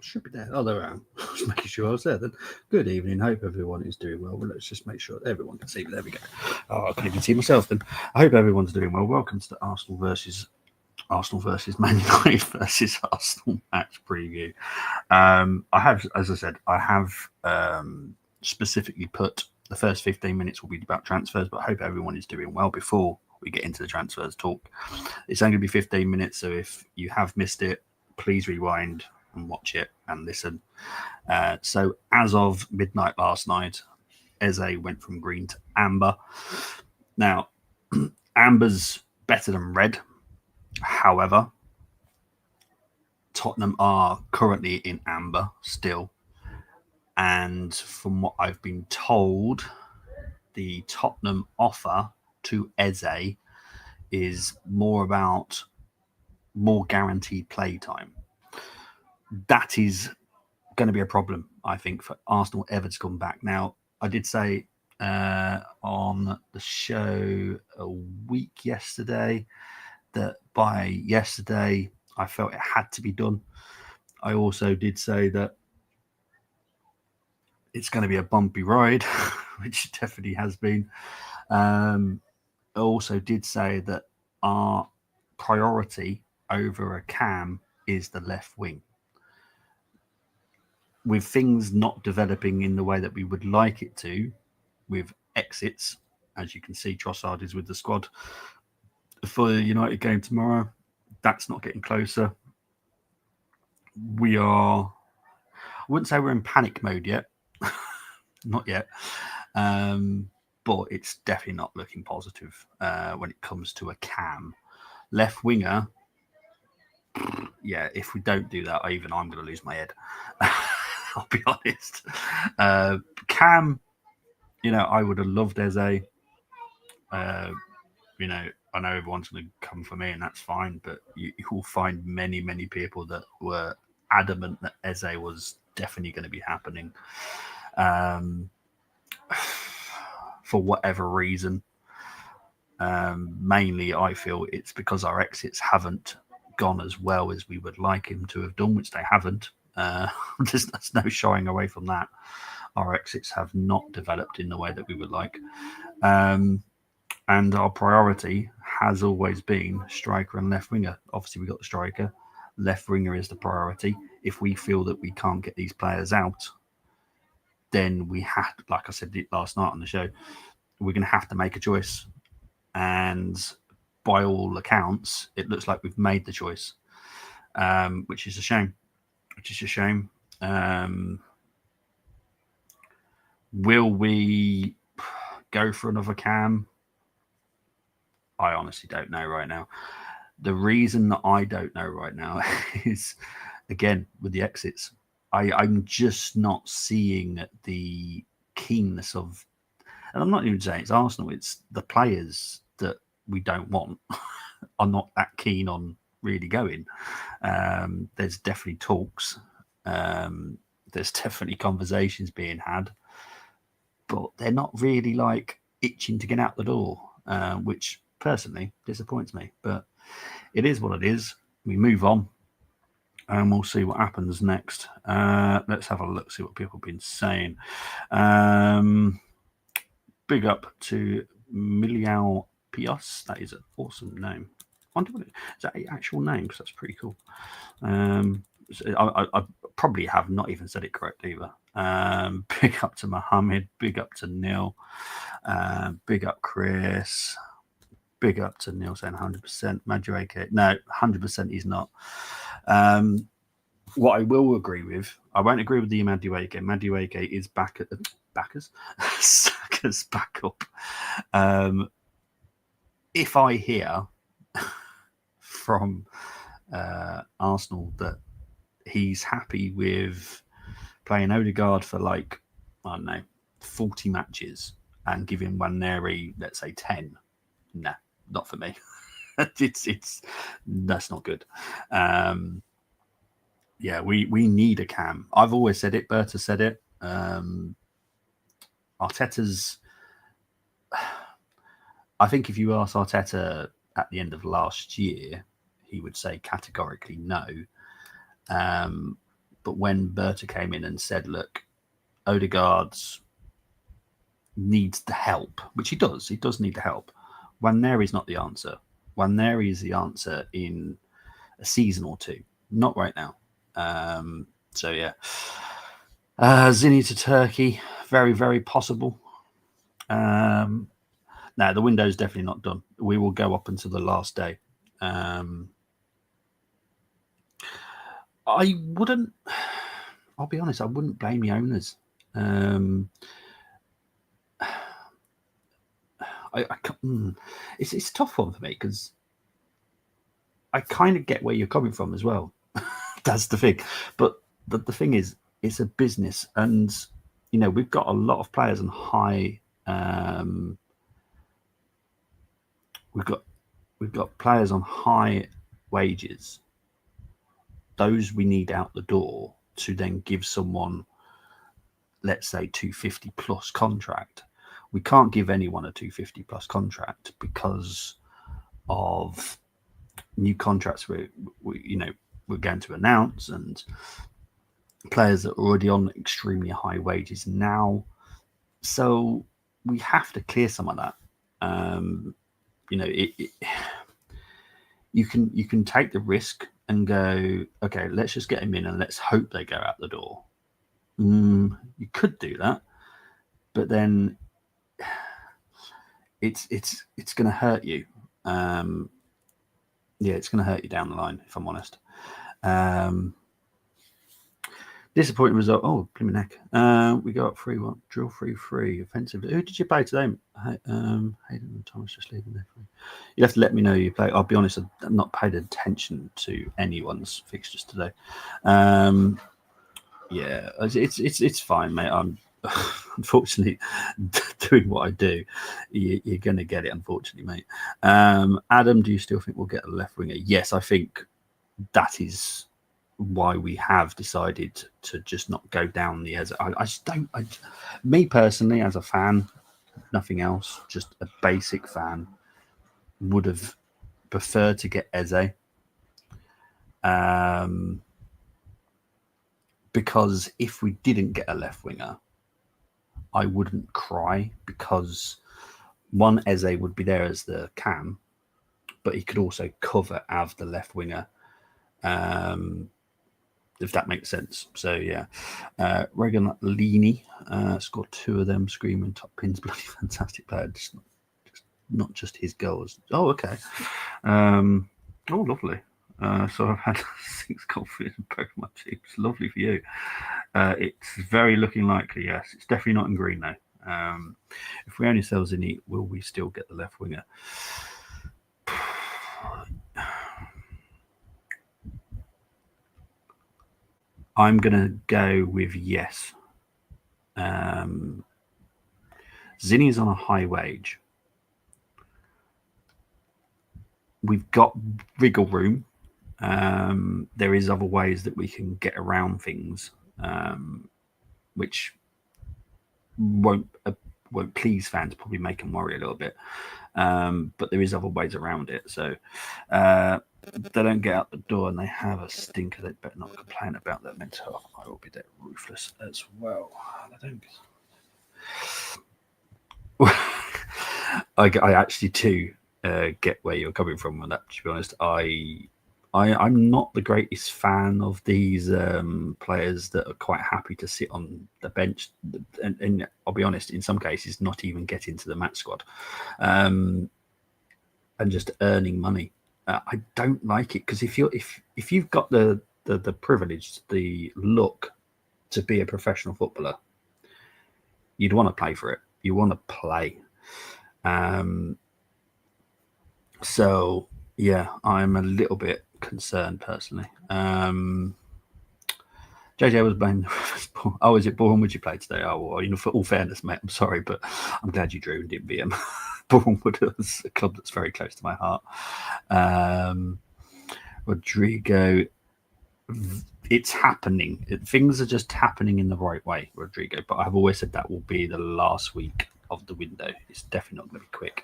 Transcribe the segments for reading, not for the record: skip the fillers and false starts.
should be there. Oh, they're around. Just making sure I was there then. Good evening. Hope everyone is doing well. Well, let's just make sure everyone can see me. There we go. Oh, I can even see myself then. I hope everyone's doing well. Welcome to the Arsenal versus Man United versus Arsenal match preview. I have, as I said, specifically put the first 15 minutes will be about transfers, but I hope everyone is doing well before we get into the transfers talk. It's only going to be 15 minutes, so if you have missed it, please rewind and watch it and listen. So as of midnight last night, Eze went from green to amber. Now, amber's better than red. However, Tottenham are currently in amber still. And from what I've been told, the Tottenham offer to Eze is more about more guaranteed play time. That is going to be a problem, I think, for Arsenal ever to come back. Now, I did say on the show a week yesterday that by yesterday I felt it had to be done. I also did say that it's going to be a bumpy ride, which it definitely has been. I also did say that our priority over a cam is the left wing. With things not developing in the way that we would like it to, with exits, as you can see, Trossard is with the squad for the United game tomorrow. That's not getting closer. We are, I wouldn't say we're in panic mode yet. Not yet. But it's definitely not looking positive when it comes to a cam. Left winger, yeah, if we don't do that, I'm going to lose my head. I'll be honest. Cam, I would have loved Eze. I know everyone's going to come for me, and that's fine, but you will find many, many people that were adamant that Eze was definitely going to be happening. For whatever reason. Mainly, I feel it's because our exits haven't gone as well as we would like him to have done, which they haven't. There's no shying away from that. Our exits have not developed in the way that we would like. And our priority has always been striker and left winger. Obviously, we got the striker. Left winger is the priority. If we feel that we can't get these players out, then we have, like I said last night on the show, we're going to have to make a choice. And by all accounts, it looks like we've made the choice, which is a shame. Will we go for another cam? I honestly don't know right now. The reason that I don't know right now is, again, with the exits. I'm just not seeing the keenness of, and I'm not even saying it's Arsenal, it's the players that we don't want are not that keen on really going. There's definitely talks. There's definitely conversations being had, but they're not really like itching to get out the door, which personally disappoints me. But it is what it is. We move on. And we'll see what happens next. Let's have a look, see what people have been saying. Big up to Miliao Pios. That is an awesome name. I wonder, is that an actual name? Because that's pretty cool. I probably have not even said it correct either. Big up to Mohammed. Big up to Neil. Big up Chris. Big up to Neil saying 100%. Madueke. No, 100% he's not. What I will agree with, I won't agree with the Madueke. Madueke is back at the Saka's backup. If I hear from Arsenal that he's happy with playing Odegaard for I don't know, 40 matches and giving Waneri, let's say 10, nah, not for me. it's that's not good. Yeah, we need a cam. I've always said it. Berta said it. Arteta's. I think if you ask Arteta at the end of last year, he would say categorically no. But when Berta came in and said, look, Odegaard's needs the help, which he does need the help. Waneri's not the answer. Waneri is the answer in a season or two, not right now. So yeah, Zinni to Turkey, very, very possible. No, the window's definitely not done. We will go up until the last day. I wouldn't. I'll be honest. I wouldn't blame the owners. It's a tough one for me because I kind of get where you're coming from as well. That's the thing. But the thing is, it's a business, and we've got a lot of players on high. We've got players on high wages. Those we need out the door to then give someone, let's say, 250 plus contract. We can't give anyone a 250 plus contract because of new contracts we're going to announce, and players that are already on extremely high wages now. So we have to clear some of that. You can take the risk and go, okay, let's just get them in and let's hope they go out the door. You could do that, but then it's going to hurt you. It's going to hurt you down the line, if I'm honest. Disappointing result. Oh, blimey neck. We go up 3-1. Drill 3-3. Offensive. Who did you play today? Hayden and Thomas just leaving there. You have to let me know you play. I'll be honest, I've not paid attention to anyone's fixtures today. It's fine, mate. I'm unfortunately doing what I do. You're going to get it, unfortunately, mate. Adam, do you still think we'll get a left winger? Yes, I think that is why we have decided to just not go down the Eze. Me personally, as a fan, nothing else, just a basic fan, would have preferred to get Eze. Because if we didn't get a left winger, I wouldn't cry, because one, Eze would be there as the cam, but he could also cover Av, the left winger, if that makes sense. So yeah, Regan Lini scored 2 of them, screaming top pins, bloody fantastic player. Not just his goals. Oh, okay. Oh, lovely. So I've had 6 confidence in both my teams. Lovely for you. It's very looking likely, yes. It's definitely not in green though. If we only sell Zinni, will we still get the left winger? I'm going to go with yes. Zinni is on a high wage. We've got wriggle room. There is other ways that we can get around things, which won't please fans, probably make them worry a little bit. But there is other ways around it. So they don't get out the door and they have a stinker, they better not complain about their mental health. I will be that ruthless as well. I actually too get where you're coming from on that, to be honest. I'm not the greatest fan of these players that are quite happy to sit on the bench, and I'll be honest, in some cases not even get into the match squad, and just earning money. I don't like it, because if you've got the privilege, the look to be a professional footballer, you'd want to play for it. You want to play. So yeah, I'm a little bit concerned personally. JJ was playing. Oh, is it Bournemouth you played today? Oh, well, for all fairness, mate, I'm sorry, but I'm glad you drew and didn't beat him. Bournemouth is a club that's very close to my heart. Rodrigo, it's happening. Things are just happening in the right way, Rodrigo. But I've always said that will be the last week of the window. It's definitely not going to be quick.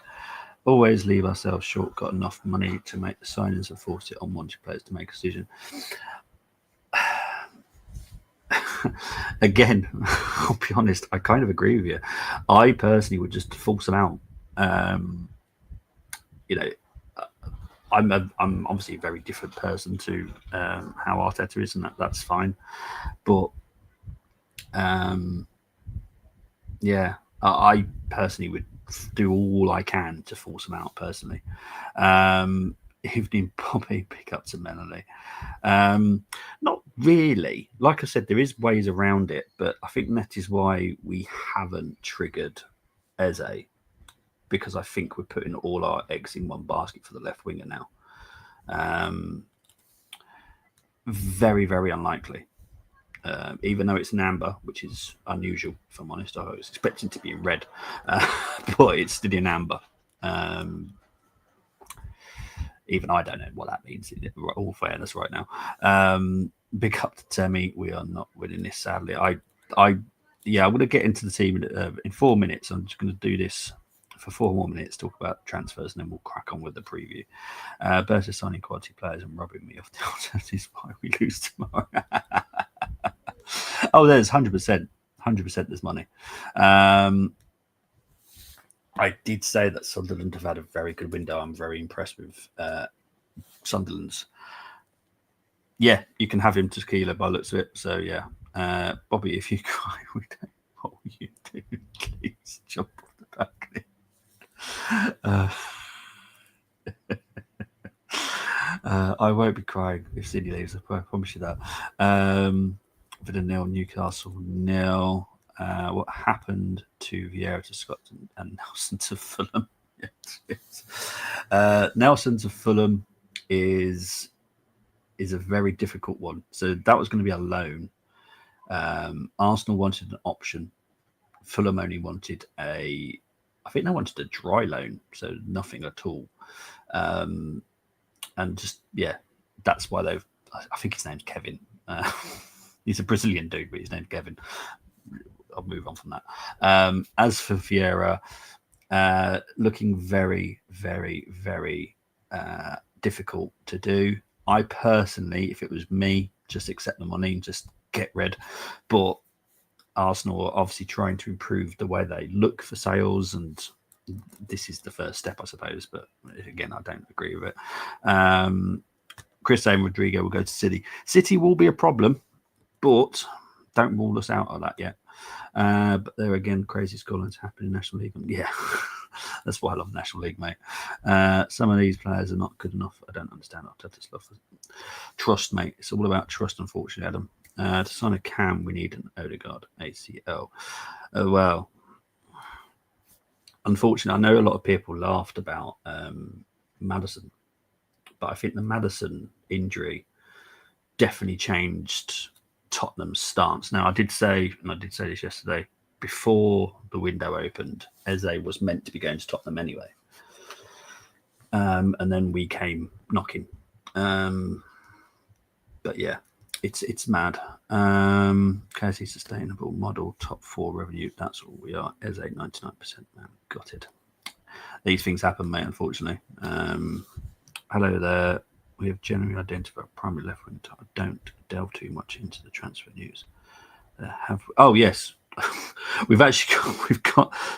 Always leave ourselves short. Got enough money to make the signings and force it on one players to make a decision. again, I'll be honest, I kind of agree with you. I personally would just force them out. You know, I'm obviously a very different person to how Arteta is, and that's fine. But yeah, I personally would do all I can to force them out personally. Evening Bobby, pick up to Melanie. Not really. Like I said, there is ways around it, but I think that is why we haven't triggered Eze, because I think we're putting all our eggs in one basket for the left winger now. Very, very unlikely. Even though it's an amber, which is unusual, if I'm honest. I was expecting to be in red, but it's still in amber. Even I don't know what that means, in all fairness, right now. Big up to Temi. We are not winning this, sadly. I'm going to get into the team in 4 minutes. I'm just going to do this for 4 more minutes, talk about transfers, and then we'll crack on with the preview. Versus signing quality players and robbing me of the alternatives why we lose tomorrow. Oh, there's 100%. 100% there's money. I did say that Sunderland have had a very good window. I'm very impressed with Sunderland's. Yeah, you can have him tequila by the looks of it. So, yeah. Bobby, if you cry, we don't know what you do. Please jump off the balcony. I won't be crying if Sydney leaves. I promise you that. Villa 0, Newcastle 0. What happened to Vieira to Scotland and Nelson to Fulham? Nelson to Fulham is a very difficult one. So that was going to be a loan. Arsenal wanted an option. Fulham only wanted I think they wanted a dry loan, so nothing at all. And just, yeah, that's why I think his name's Kevin. He's a Brazilian dude, but his name's Kevin. I'll move on from that. As for Vieira, looking very, very, very difficult to do. I personally, if it was me, just accept the money and just get rid. But Arsenal are obviously trying to improve the way they look for sales, and this is the first step, I suppose. But again, I don't agree with it. Chris and Rodrigo will go to City. City will be a problem, but don't rule us out of that yet. But there again, crazy scorelines happen in National League. Yeah, that's why I love National League, mate. Some of these players are not good enough. I don't understand Arteta's love for trust, mate. It's all about trust, unfortunately, Adam. To sign a Cam, we need an Odegaard ACL. Oh, well. Unfortunately, I know a lot of people laughed about Maddison, but I think the Maddison injury definitely changed Tottenham's stance. Now, I did say this yesterday, before the window opened, Eze was meant to be going to Tottenham anyway. And then we came knocking. But yeah, it's mad. Casey sustainable model, top 4 revenue. That's all we are. Eze 99%. Man, got it. These things happen, mate, unfortunately. Hello there. We have generally identified primary left wing. I don't delve too much into the transfer news. Oh yes, we've got.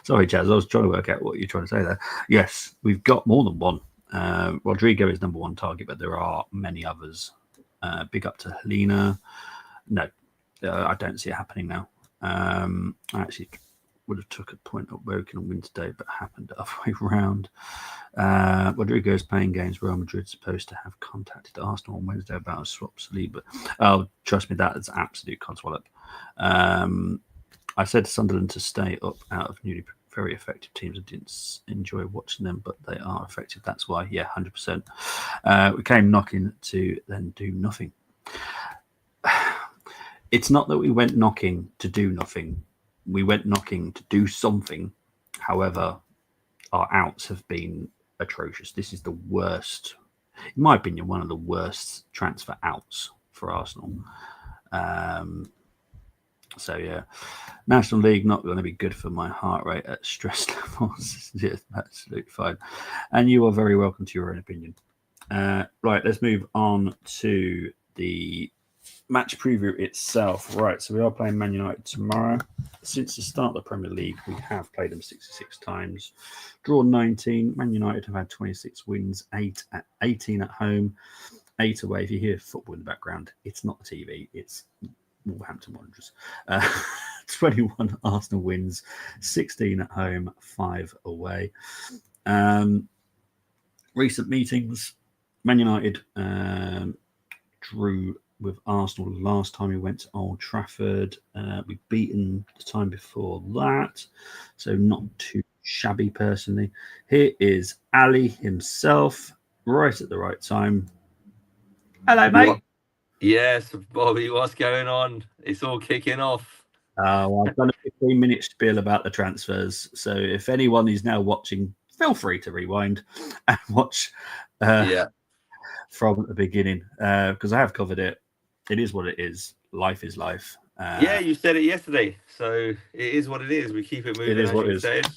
Sorry, Chaz, I was trying to work out what you're trying to say there. Yes, we've got more than one. Rodrigo is number 1 target, but there are many others. Big up to Helena. No, I don't see it happening now. I actually would have took a point at Woking on win today, but happened the other way round. Rodrigo is playing games. Real Madrid supposed to have contacted Arsenal on Wednesday about a swap Saliba. Oh, trust me, that is absolute codswallop. I said to Sunderland to stay up out of newly very effective teams. I didn't enjoy watching them, but they are effective. That's why, yeah, 100%. We came knocking to then do nothing. It's not that we went knocking to do nothing. We went knocking to do something. However, our outs have been atrocious. This is the worst, in my opinion, one of the worst transfer outs for Arsenal. So, yeah, National League not going to be good for my heart rate at stress levels. Yes, absolutely fine. And you are very welcome to your own opinion. Right, let's move on to the match preview itself. Right, so we are playing Man United tomorrow. Since the start of the Premier League, we have played them 66 times, drawn 19. Man United have had 26 wins, 18 at home, 8 away. If you hear football in the background, it's not the TV, it's Wolverhampton Wanderers. 21 Arsenal wins, 16 at home, 5 away. Recent meetings, Man United drew with Arsenal last time we went to Old Trafford. We've beaten the time before that, so not too shabby personally. Here is Ali himself, right at the right time. Hello, mate. What? Yes, Bobby, what's going on? It's all kicking off. I've done a 15-minute spiel about the transfers, so if anyone is now watching, feel free to rewind and watch from the beginning, because I have covered it. It is what it is. Life is life. Yeah, you said it yesterday, so it is what it is. We keep it moving. It is as what you it is. said.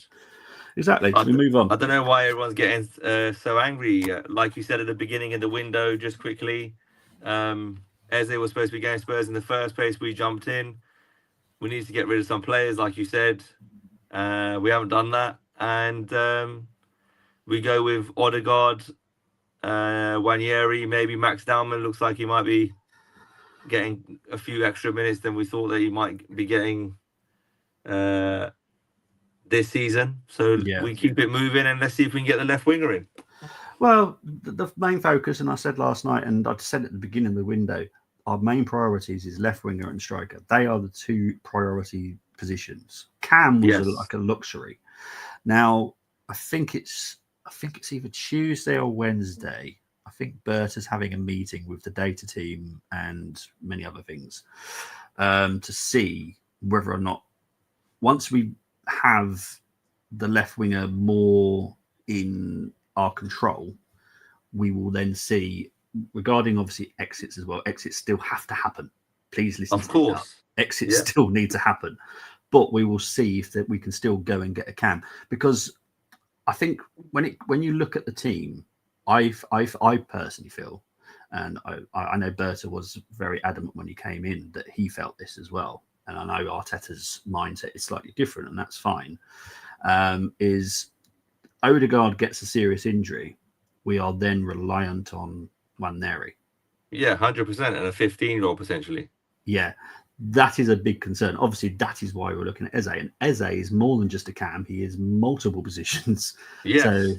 Exactly. We move on. I don't know why everyone's getting so angry. Like you said at the beginning in the window, just quickly, Eze was supposed to be going Spurs in the first place. We jumped in. We need to get rid of some players, like you said. We haven't done that, and we go with Odegaard, Wanyeri, maybe Max Dowman. Looks like he might be getting a few extra minutes than we thought that he might be getting this season. So we keep it moving and let's see if we can get the left winger in. Well, the main focus, and I said last night, and I said at the beginning of the window, our main priorities is left winger and striker. They are the two priority positions. Cam was like a luxury. Now, I think it's either Tuesday or Wednesday. I think Berta's having a meeting with the data team and many other things to see whether or not, once we have the left winger more in our control, we will then see, regarding obviously exits as well. Exits still have to happen. Please listen. Of course, exits still need to happen, but we will see if that we can still go and get a Cam, because I think when you look at the team, I personally feel, and I know Berta was very adamant when he came in that he felt this as well, and I know Arteta's mindset is slightly different, and that's fine. Is Odegaard gets a serious injury, we are then reliant on Nwaneri. Yeah, 100%, and a 15-year-old potentially. Yeah, that is a big concern. Obviously, that is why we're looking at Eze, and Eze is more than just a Cam. He is multiple positions. Yes.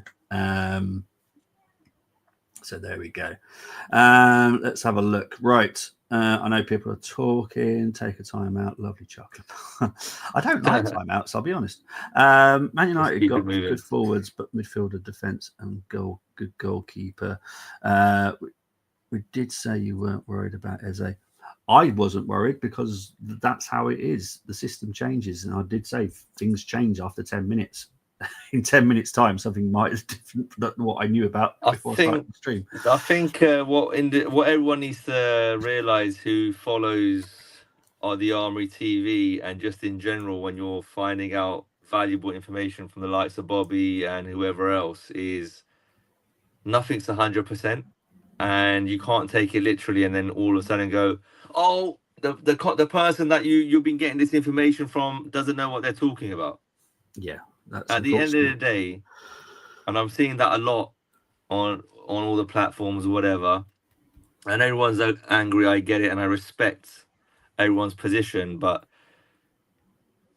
So there we go. Let's have a look. Right. I know people are talking. Take a time out. Lovely chocolate. I don't like timeouts, I'll be honest. Man United got good forwards, but midfielder, defence, and good goalkeeper. We did say you weren't worried about Eze. I wasn't worried because that's how it is. The system changes, and I did say things change after 10 minutes. In 10 minutes' time, something might be different than what I knew about before starting the stream. I think what everyone needs to realise who follows the Armory TV and just in general, when you're finding out valuable information from the likes of Bobby and whoever else, is nothing's 100%, and you can't take it literally and then all of a sudden go, oh, the person that you've been getting this information from doesn't know what they're talking about. Yeah. At the end of the day, and I'm seeing that a lot on all the platforms or whatever, and everyone's angry. I get it, and I respect everyone's position, but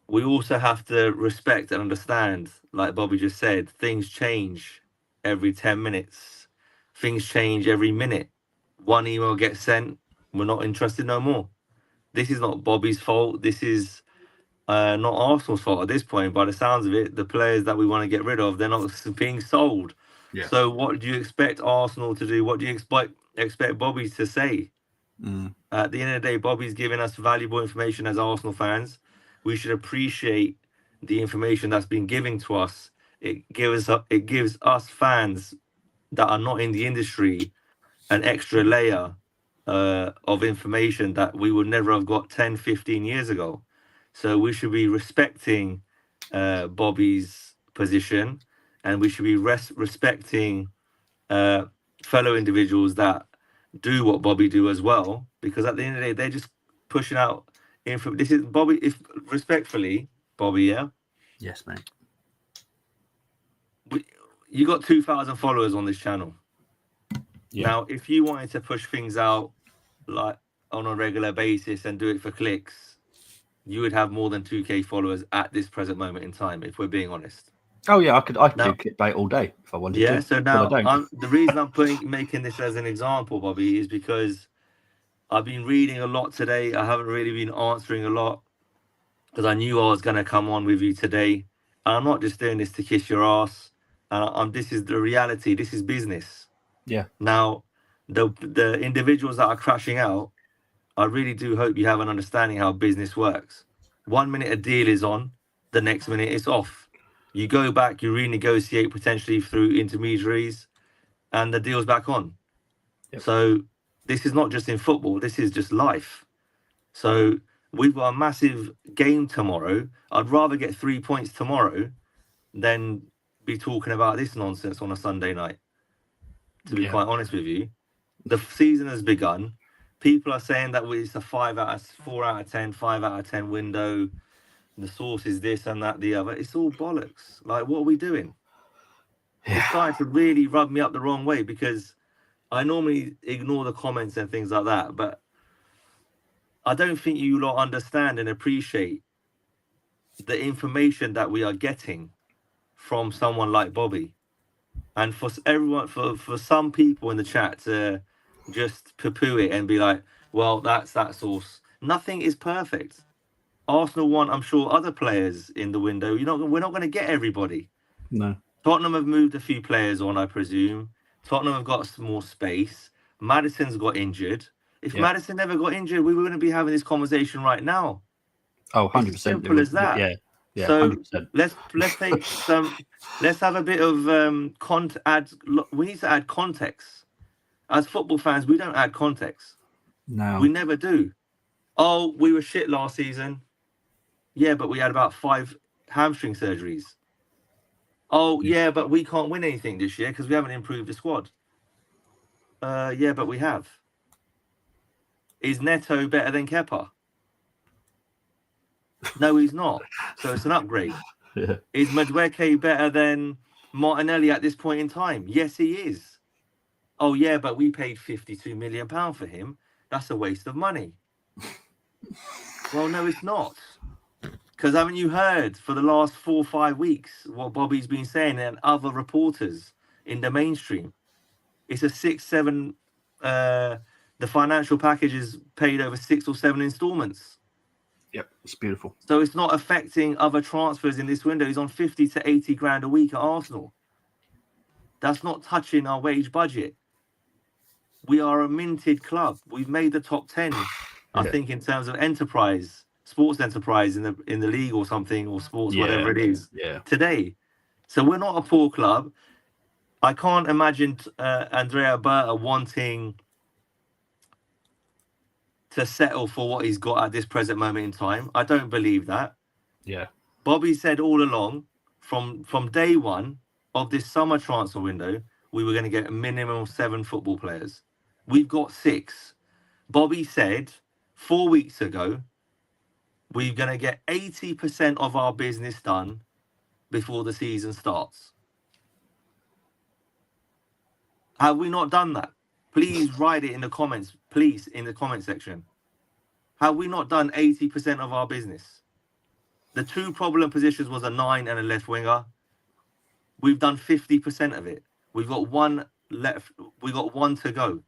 we also have to respect and understand, like Bobby just said, things change every 10 minutes. Things change every minute. One email gets sent, we're not interested no more. This is not Bobby's fault. This is not Arsenal's fault at this point. By the sounds of it, the players that we want to get rid of, they're not being sold. Yeah. So what do you expect Arsenal to do? What do you expect Bobby to say? At the end of the day, Bobby's giving us valuable information as Arsenal fans. We should appreciate the information that's been given to us. It gives us fans that are not in the industry an extra layer of information that we would never have got 10, 15 years ago. So we should be respecting Bobby's position, and we should be respecting fellow individuals that do what Bobby do as well, because at the end of the day, they're just pushing out info. This is Bobby. If respectfully, Bobby, yeah, Yes, mate. You got 2,000 followers on this channel. Yeah. Now, if you wanted to push things out like on a regular basis and do it for clicks, you would have more than 2K followers at this present moment in time, if we're being honest. Oh yeah, I could do clickbait all day if I wanted to. Yeah, so now but I don't. the reason I'm making this as an example, Bobby, is because I've been reading a lot today. I haven't really been answering a lot because I knew I was going to come on with you today. And I'm not just doing this to kiss your ass. This is the reality. This is business. Yeah. Now, the individuals that are crashing out, I really do hope you have an understanding how business works. 1 minute a deal is on, the next minute it's off. You go back, you renegotiate potentially through intermediaries, and the deal's back on. Yep. So this is not just in football, this is just life. So we've got a massive game tomorrow. I'd rather get 3 points tomorrow than be talking about this nonsense on a Sunday night, to be quite honest with you. The season has begun. People are saying that it's a 4 out of 10, 5 out of 10 window. The source is this and that, the other. It's all bollocks. Like, what are we doing? Yeah. It's starting to really rub me up the wrong way, because I normally ignore the comments and things like that, but I don't think you lot understand and appreciate the information that we are getting from someone like Bobby. And for everyone, for some people in the chat to just poo-poo it and be like, well, that's that source. Nothing is perfect. Arsenal want, I'm sure, other players in the window. We're not going to get everybody. No. Tottenham have moved a few players on, I presume. Tottenham have got more space. Maddison's got injured. If Maddison never got injured, we wouldn't be having this conversation right now. Oh, 100%. It's as simple as that. Yeah. Yeah. So 100%. let's take some. Let's have a bit of we need to add context. As football fans, we don't add context. No. We never do. Oh, we were shit last season. Yeah, but we had about 5 hamstring surgeries. Oh, yeah, but we can't win anything this year because we haven't improved the squad. Yeah, but we have. Is Neto better than Kepa? No, he's not. So it's an upgrade. Yeah. Is Madueke better than Martinelli at this point in time? Yes, he is. Oh, yeah, but we paid £52 million for him. That's a waste of money. Well, no, it's not. Because haven't you heard for the last 4 or 5 weeks what Bobby's been saying and other reporters in the mainstream? It's a 6, 7. The financial package is paid over 6 or 7 installments. Yep, it's beautiful. So it's not affecting other transfers in this window. He's on 50 to 80 grand a week at Arsenal. That's not touching our wage budget. We are a minted club. We've made the top 10, I think, in terms of sports enterprise in the league or something, or sports, whatever it is, today. So we're not a poor club. I can't imagine Andrea Berta wanting to settle for what he's got at this present moment in time. I don't believe that. Yeah. Bobby said all along, from day one of this summer transfer window, we were going to get a minimum of 7 football players. We've got 6. Bobby said 4 weeks ago, we're going to get 80% of our business done before the season starts. Have we not done that? Please write it in the comments. Please, in the comment section. Have we not done 80% of our business? The 2 problem positions was a 9 and a left winger. We've done 50% of it. We've got 1 left. We got 1 to go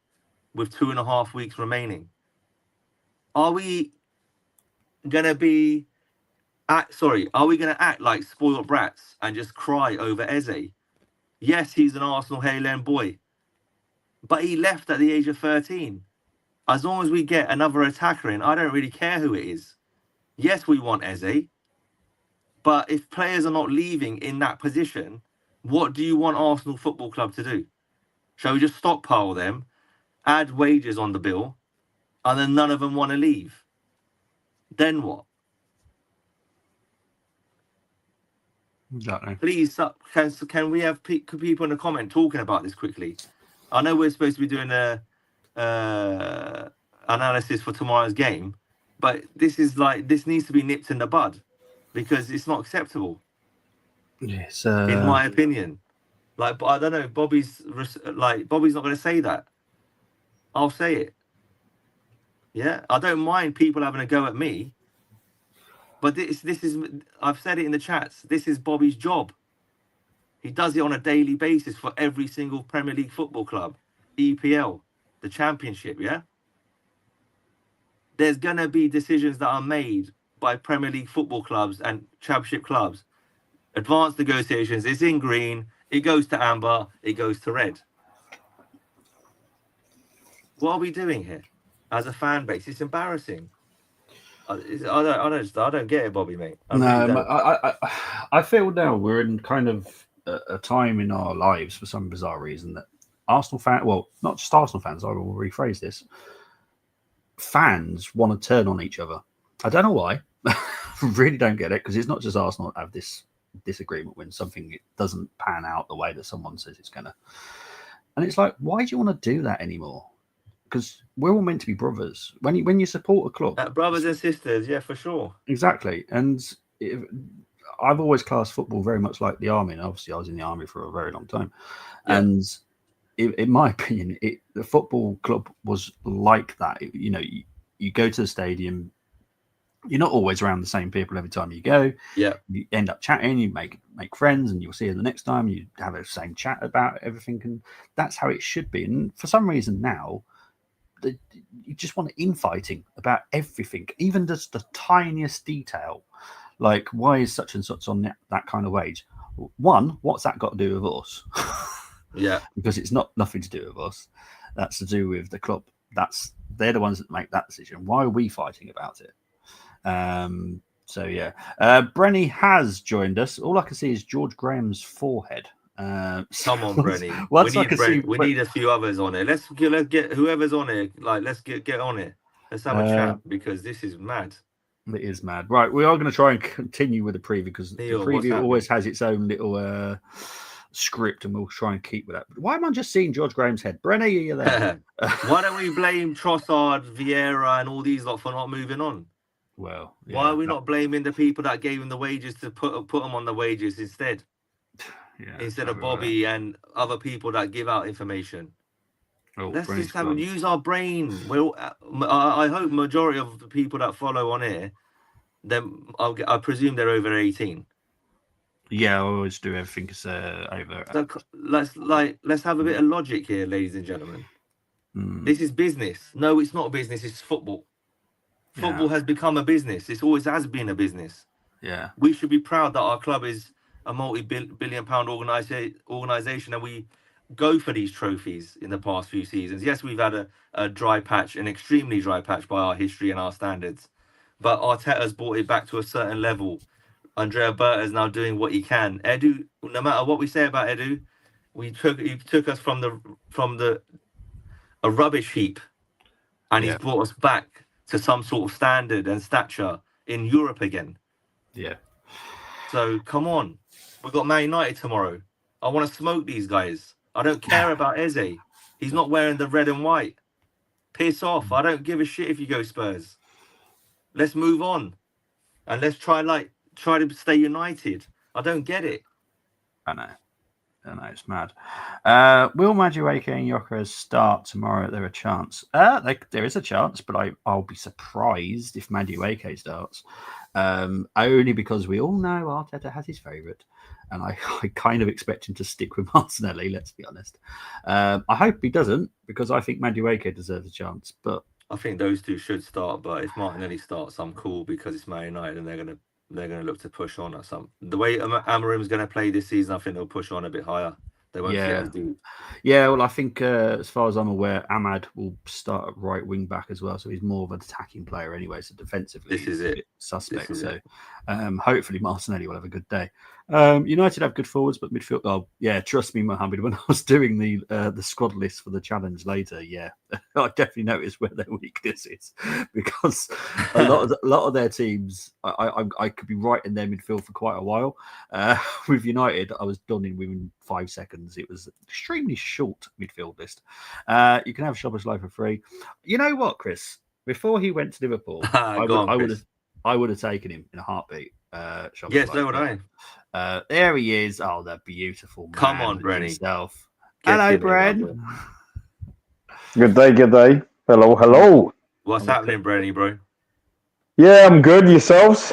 with 2.5 weeks remaining. Are we going to be... Are we going to act like spoiled brats and just cry over Eze? Yes, he's an Arsenal Haaland boy, but he left at the age of 13. As long as we get another attacker in, I don't really care who it is. Yes, we want Eze, but if players are not leaving in that position, what do you want Arsenal Football Club to do? Shall we just stockpile them, add wages on the bill, and then none of them want to leave? Then what? Exactly. Please, can we have people in the comment talking about this quickly? I know we're supposed to be doing a analysis for tomorrow's game, but this needs to be nipped in the bud because it's not acceptable. Yes, in my opinion. Like, I don't know, Bobby's not going to say that. I'll say it. Yeah, I don't mind people having a go at me, but this is I've said it in the chats. This is Bobby's job. He does it on a daily basis for every single Premier League football club, EPL, the Championship. Yeah, there's gonna be decisions that are made by Premier League football clubs and Championship clubs. Advanced negotiations. It's in green. It goes to amber. It goes to red. What are we doing here as a fan base? It's embarrassing. I don't get it, Bobby, mate. I really don't. I feel now we're in kind of a time in our lives for some bizarre reason that Arsenal fans, well, not just Arsenal fans, I will rephrase this, fans want to turn on each other. I don't know why. Really don't get it, because it's not just Arsenal that have this disagreement when something doesn't pan out the way that someone says it's going to. And it's like, why do you want to do that anymore? Because we're all meant to be brothers. When you support a club, brothers and sisters, yeah, for sure. Exactly. And I've always classed football very much like the army, and obviously I was in the army for a very long time. Yeah. And in my opinion, the football club was like that. You go to the stadium, you're not always around the same people every time you go. Yeah. You end up chatting, you make friends, and you'll see them the next time. You have the same chat about everything, and that's how it should be. And for some reason now, you just want infighting about everything, even just the tiniest detail. Like, why is such and such on that kind of wage? One, what's that got to do with us? Yeah. Because it's nothing to do with us. That's to do with the club. They're the ones that make that decision. Why are we fighting about it? So yeah, Brenny has joined us. All I can see is George Graham's forehead. Come on, Brenny. We need a few others on it. Let's get whoever's on it. Like, let's get on it. Let's have a chat, because this is mad. It is mad. Right, we are going to try and continue with the preview, because the preview always has its own little script, and we'll try and keep with that. But why am I just seeing George Graham's head? Brenny, are you there? Why don't we blame Trossard, Vieira, and all these lot for not moving on? Well, yeah, why are we not blaming the people that gave him the wages to put them on the wages instead? Yeah, instead of Bobby and other people that give out information. Let's just use our brain. I hope majority of the people that follow on here, then I presume they're over 18. Yeah, I always do everything over. So let's have a bit of logic here, ladies and gentlemen. This is business. No, it's not business. It's football. Football has become a business. It always has been a business. Yeah, we should be proud that our club is a multi-billion-pound organization, and we go for these trophies in the past few seasons. Yes, we've had a dry patch, an extremely dry patch by our history and our standards, but Arteta's brought it back to a certain level. Andrea Berta is now doing what he can. Edu, no matter what we say about Edu, he took us from a rubbish heap, and he's brought us back to some sort of standard and stature in Europe again. Yeah. So come on, we've got Man United tomorrow. I want to smoke these guys. I don't care about Eze. He's not wearing the red and white. Piss off. I don't give a shit if you go Spurs. Let's move on, and let's try to stay united. I don't get it. I know, it's mad. Will Madueke and Gyökeres start tomorrow? Is there a chance? There is a chance, but I'll be surprised if Madueke starts. Only because we all know Arteta has his favourite, and I kind of expect him to stick with Martinelli, let's be honest. I hope he doesn't, because I think Madueke deserves a chance. But I think those two should start. But if Martinelli starts, I'm cool, because it's Man United and they're gonna look to push on or something. The way Amorim's gonna play this season, I think they'll push on a bit higher. They won't sit as deep. Yeah, well, I think as far as I'm aware, Ahmad will start at right wing back as well, so he's more of an attacking player anyway. So defensively, he's a bit suspect. So hopefully Martinelli will have a good day. United have good forwards, but midfield. Oh, yeah, trust me, Mohammed. When I was doing the squad list for the challenge later, I definitely noticed where their weakness is, because a lot of their teams, I could be right in their midfield for quite a while. With United, I was done within 5 seconds. seconds. It was an extremely short midfield list. You can have Szoboszlai for free. You know what, Chris? Before he went to Liverpool, I would have taken him in a heartbeat. Yes, so would I. There he is. Oh, that beautiful man. Come on, Brenny. Himself. Get Hello, in there, Bren. Good day. Hello. What's happening, Brenny, bro? Yeah, I'm good. Yourselves?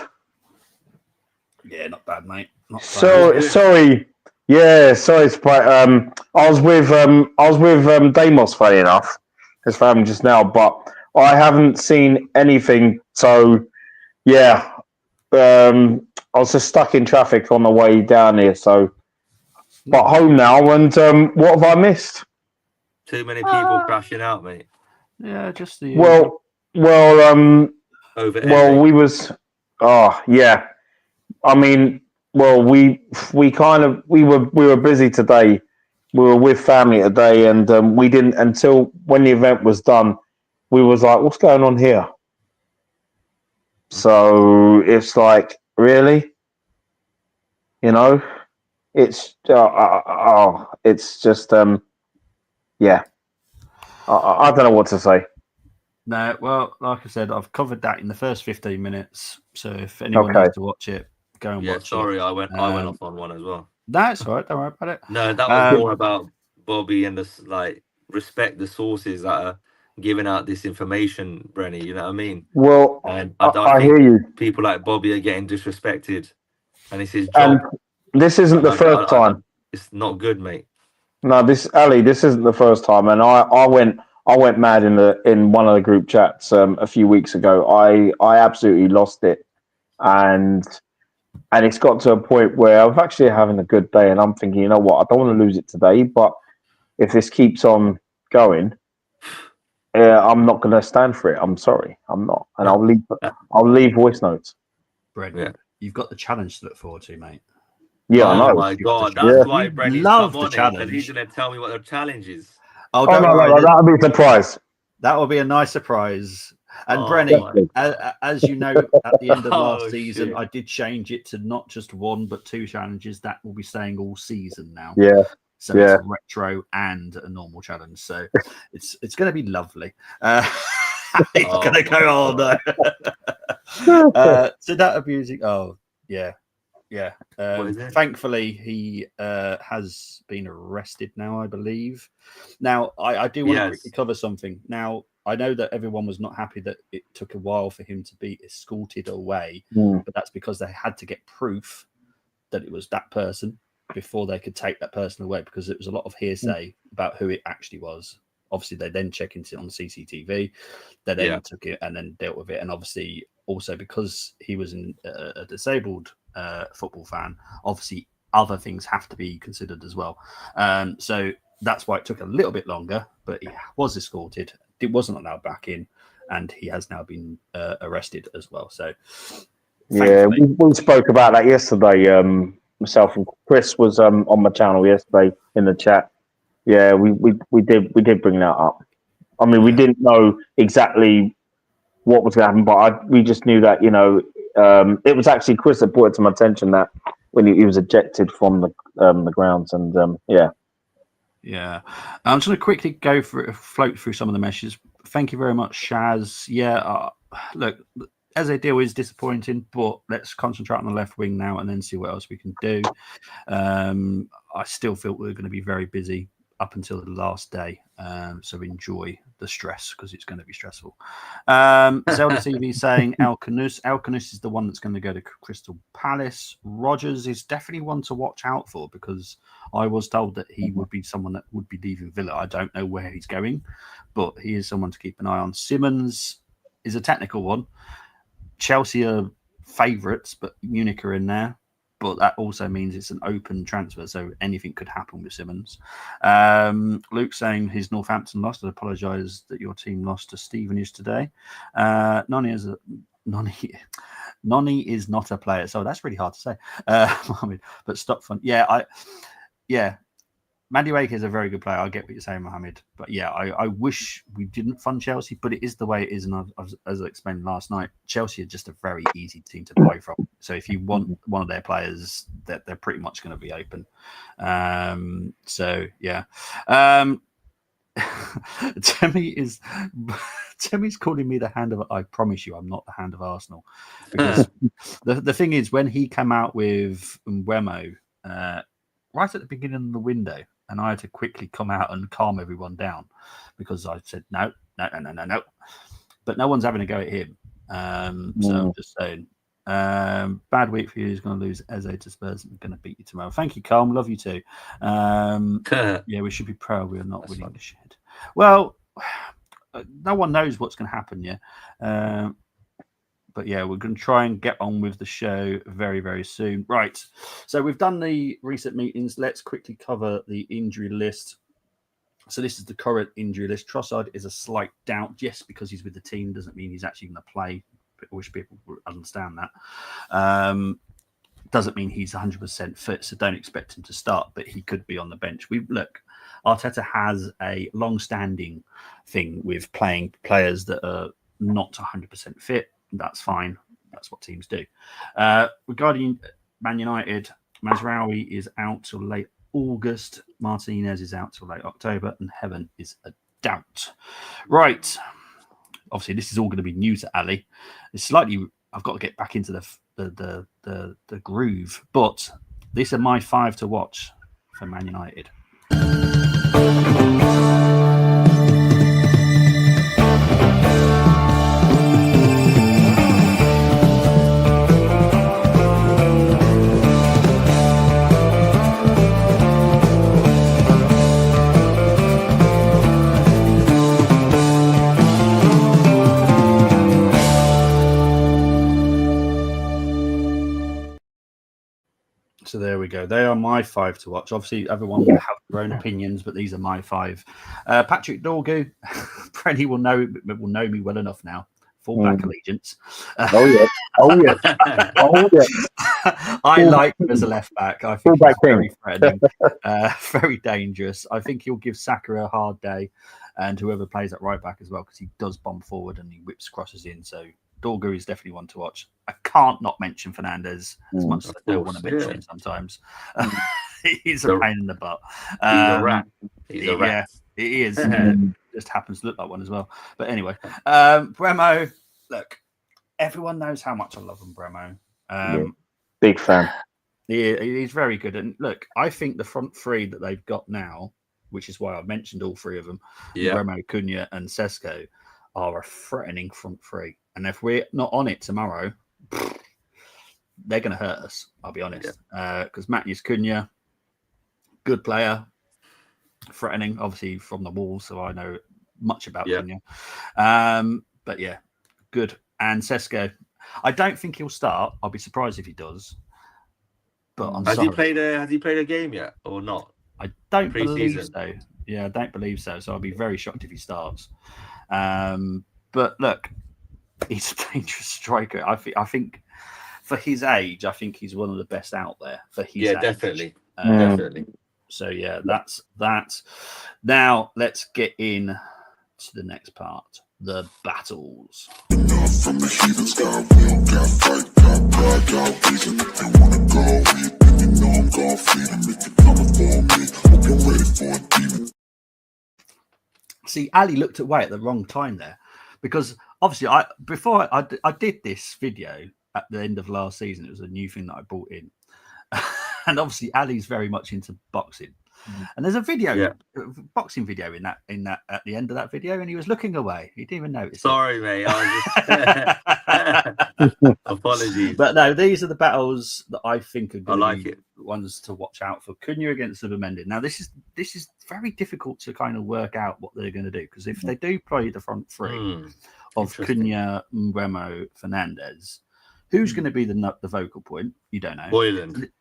Yeah, not bad, mate. Sorry. Yeah, sorry. I was with Damos, funny enough, his family just now, but I haven't seen anything. So, yeah, I was just stuck in traffic on the way down here. So, but home now. And what have I missed? Too many people crashing out, mate. Yeah, just the we was. Oh, yeah. I mean, well, we were busy today. We were with family today, and we didn't until when the event was done. We was like, "What's going on here?" So it's like, really, it's it's just yeah. I don't know what to say. No, well, like I said, I've covered that in the first 15 minutes. So if anyone needs to watch it, go and watch it. Sorry, I went off on one as well. That's all right. Don't worry about it. No, that was more about Bobby and respect the sources that are giving out this information, Brenny. You know what I mean? Well, and I think hear you. People like Bobby are getting disrespected, and it's his job. And this isn't the first time. It's not good, mate. No, this isn't the first time, and I went mad in one of the group chats a few weeks ago. I absolutely lost it, and it's got to a point where I'm actually having a good day, and I'm thinking, you know what, I don't want to lose it today, but if this keeps on going, I'm not going to stand for it. I'm sorry, I'm not, and I'll leave voice notes. Brent, you've got the challenge to look forward to, mate. Yeah, I know. Oh my God, that's why Brenny's love come the on challenge. because he's going to tell me what the challenge is. Oh, no, that'll be a surprise. That will be a nice surprise. And Brenny, as you know, at the end of last season, I did change it to not just one but two challenges. That will be staying all season now. Yeah. So it's a retro and a normal challenge. So it's going to be lovely. It's going to go on. So that abusing. Oh, yeah. Yeah. Thankfully, he has been arrested now, I believe. Now, I do want to quickly cover something. Now, I know that everyone was not happy that it took a while for him to be escorted away, but that's because they had to get proof that it was that person before they could take that person away, because it was a lot of hearsay about who it actually was. Obviously, they then checked into it on CCTV. They then took it and then dealt with it. And obviously, also because he was a disabled football fan, obviously other things have to be considered as well. So that's why it took a little bit longer, but he was escorted. It wasn't allowed back in, and he has now been arrested as well. So yeah, we spoke about that yesterday. Myself and Chris was on my channel yesterday in the chat. Yeah, we did bring that up. I mean, we didn't know exactly what was going to happen, but we just knew that it was actually Chris that brought it to my attention that when he was ejected from the grounds, and yeah. I'm just going to quickly float through some of the messages. Thank you very much, Shaz. Yeah, look, as a deal is disappointing, but let's concentrate on the left wing now and then see what else we can do. I still feel we're going to be very busy up until the last day. So enjoy the stress because it's going to be stressful. Zelda TV saying Alcanus. Alcanus is the one that's going to go to Crystal Palace. Rogers is definitely one to watch out for because I was told that he would be someone that would be leaving Villa. I don't know where he's going, but he is someone to keep an eye on. Simmons is a technical one. Chelsea are favourites, but Munich are in there. But that also means it's an open transfer, so anything could happen with Simmons. Luke saying his Northampton lost. I apologise that your team lost to Stevenage today. Noni is not a player, so that's really hard to say. But stop fun. Yeah. Madueke is a very good player. I get what you're saying, Mohammed. But yeah, I wish we didn't fund Chelsea, but it is the way it is. And as I explained last night, Chelsea are just a very easy team to buy from. So if you want one of their players, they're pretty much going to be open. So yeah. Timmy's calling me the hand of. I promise you, I'm not the hand of Arsenal, because the thing is, when he came out with Mbeumo right at the beginning of the window, and I had to quickly come out and calm everyone down because I said no, but no one's having a go at him. So I'm just saying. Bad week for you. He's going to lose Eze to Spurs. I'm going to beat you tomorrow. Thank you, Calm. Love you too. Yeah, we should be proud we are not winning the shed. Well, no one knows what's going to happen. Yeah, but yeah, we're going to try and get on with the show very, very soon. Right. So we've done the recent meetings. Let's quickly cover the injury list. So this is the current injury list. Trossard is a slight doubt. Yes, because he's with the team doesn't mean he's actually going to play. I wish people would understand that. Doesn't mean he's 100% fit, so don't expect him to start, but he could be on the bench. Look, Arteta has a long-standing thing with playing players that are not 100% fit. That's fine. That's what teams do. Regarding Man United, Mazraoui is out till late August. Martinez is out till late October, and Heaven is a doubt. Right. Obviously, this is all going to be new to Ali. It's slightly. I've got to get back into the groove, but these are my 5 to watch for Man United. So there we go. They are my 5 to watch. Obviously, everyone will have their own opinions, but these are my 5. Patrick Dorgu, Brenny will know me well enough now. Fullback allegiance. Oh yeah. I like him as a left back. I think he's very threatening, very dangerous. I think he'll give Saka a hard day, and whoever plays at right back as well, because he does bomb forward and he whips crosses in. So Dorgu is definitely one to watch. I can't not mention Fernandes as much as I don't want to mention him sometimes. He's a pain in the butt. He's a rat. He's a rat. Yeah, he is. Just happens to look like one as well. But anyway, Bremo, look, everyone knows how much I love him, Bremo. Big fan. He's very good. And look, I think the front three that they've got now, which is why I've mentioned all 3 of them, Bremo, Cunha and Sesko, are a threatening front three. And if we're not on it tomorrow, they're going to hurt us, I'll be honest. Because Matheus Cunha, good player, threatening, obviously from the Wolves, so I know much about Cunha. But yeah, good. And Sesko, I don't think he'll start. I'll be surprised if he does. But Has he played a game yet or not? I don't believe so. Yeah, I don't believe so. So I'll be very shocked if he starts. But look, he's a dangerous striker. I think for his age, I think he's one of the best out there for his age. Definitely. Definitely. So yeah, that's that. Now let's get in to the next part, the battles. From the heathen sky, we don't got fight, got pride, got reason. If you wanna go, you know I'm gonna feed them. If you're coming for me, hope you're ready for a demon. See, Ali looked away at the wrong time there, because obviously I did this video at the end of last season. It was a new thing that I brought in. And obviously Ali's very much into boxing. And there's a video, boxing video in that at the end of that video, and he was looking away. He didn't even notice. Sorry, mate. Apologies. But no, these are the battles that I think are going to be ones to watch out for. Cunha against Zubimendi. Now, this is very difficult to kind of work out what they're going to do, because if they do play the front three of Cunha, Mbeumo, Fernandes, who's going to be the vocal point? You don't know. Boylan.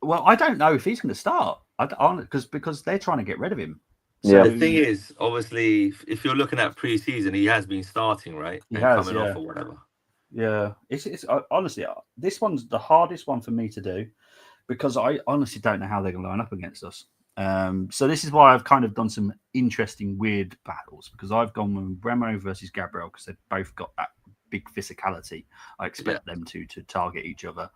Well, I don't know if he's going to start. Because they're trying to get rid of him. So, the thing is, obviously, if you're looking at pre-season, he has been starting, right? He has, coming off or whatever. Yeah, it's honestly, this one's the hardest one for me to do, because I honestly don't know how they're going to line up against us. So this is why I've kind of done some interesting, weird battles, because I've gone with Bremo versus Gabriel, because they've both got that big physicality. I expect them to target each other.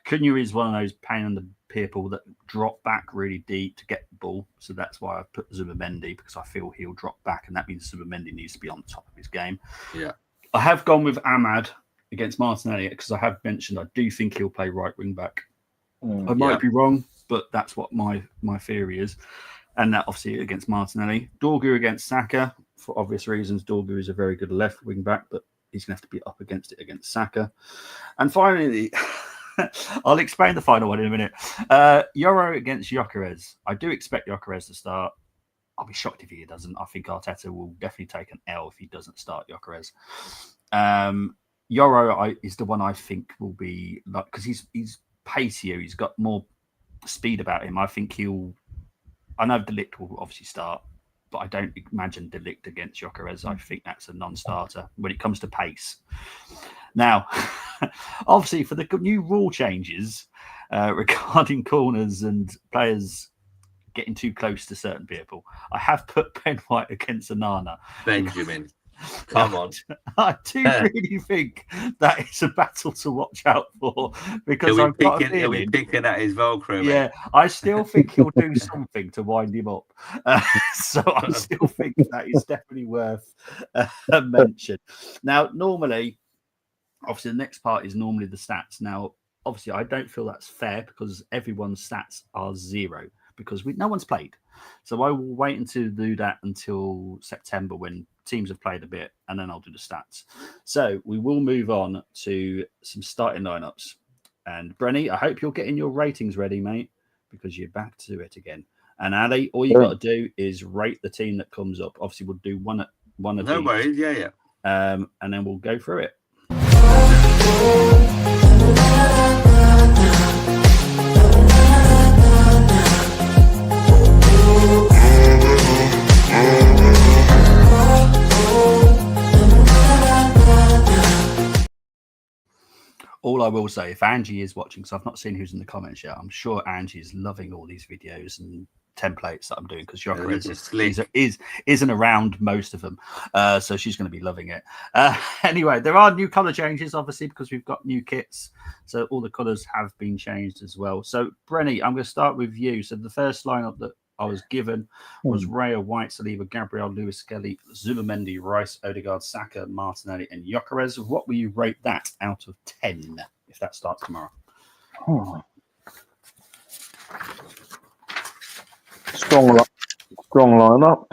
Cunha is one of those pain in the people that drop back really deep to get the ball. So that's why I've put Zubimendi, because I feel he'll drop back, and that means Zubimendi needs to be on the top of his game. Yeah. I have gone with Ahmad against Martinelli because I have mentioned I do think he'll play right wing back. I might be wrong, but that's what my theory is. And that obviously against Martinelli. Dorgu against Saka, for obvious reasons. Dorgu is a very good left wing back, but he's going to have to be up against it against Saka. And finally, I'll explain the final one in a minute. Yoro against Gyökeres. I do expect Gyökeres to start. I'll be shocked if he doesn't. I think Arteta will definitely take an L if he doesn't start Gyökeres. Yoro is the one I think will be, like, because he's pacier. He's got more speed about him. I think I know De Ligt will obviously start, but I don't imagine De Ligt against Gyökeres. I think that's a non-starter when it comes to pace. Now, obviously, for the new rule changes regarding corners and players getting too close to certain people, I have put Ben White against Onana. Benjamin, come on. I do really think that is a battle to watch out for, because he'll I've got a feeling be picking at his Velcro, yeah, mate. I still think he'll do something to wind him up. So I still think that is definitely worth a mention. Now, normally, obviously, the next part is normally the stats. Now, obviously, I don't feel that's fair because everyone's stats are 0 because no one's played. So I will wait until do that until September when teams have played a bit, and then I'll do the stats. So we will move on to some starting lineups. And Brenny, I hope you're getting your ratings ready, mate, because you're back to it again. And Ali, all you got to do is rate the team that comes up. Obviously, we'll do one of No each. worries, yeah. And then we'll go through it. All I will say, if Angie is watching, because I've not seen who's in the comments yet, I'm sure Angie is loving all these videos and templates that I'm doing, because Gyökeres isn't around most of them, so she's going to be loving it. Anyway, there are new colour changes, obviously, because we've got new kits, so all the colours have been changed as well. So, Brenny, I'm going to start with you. So the first lineup that I was given was Raya, White, Saliba, Gabriel, Lewis, Kelly, Zubimendi, Rice, Odegaard, Saka, Martinelli, and Gyökeres. What will you rate that out of 10 if that starts tomorrow? Strong lineup.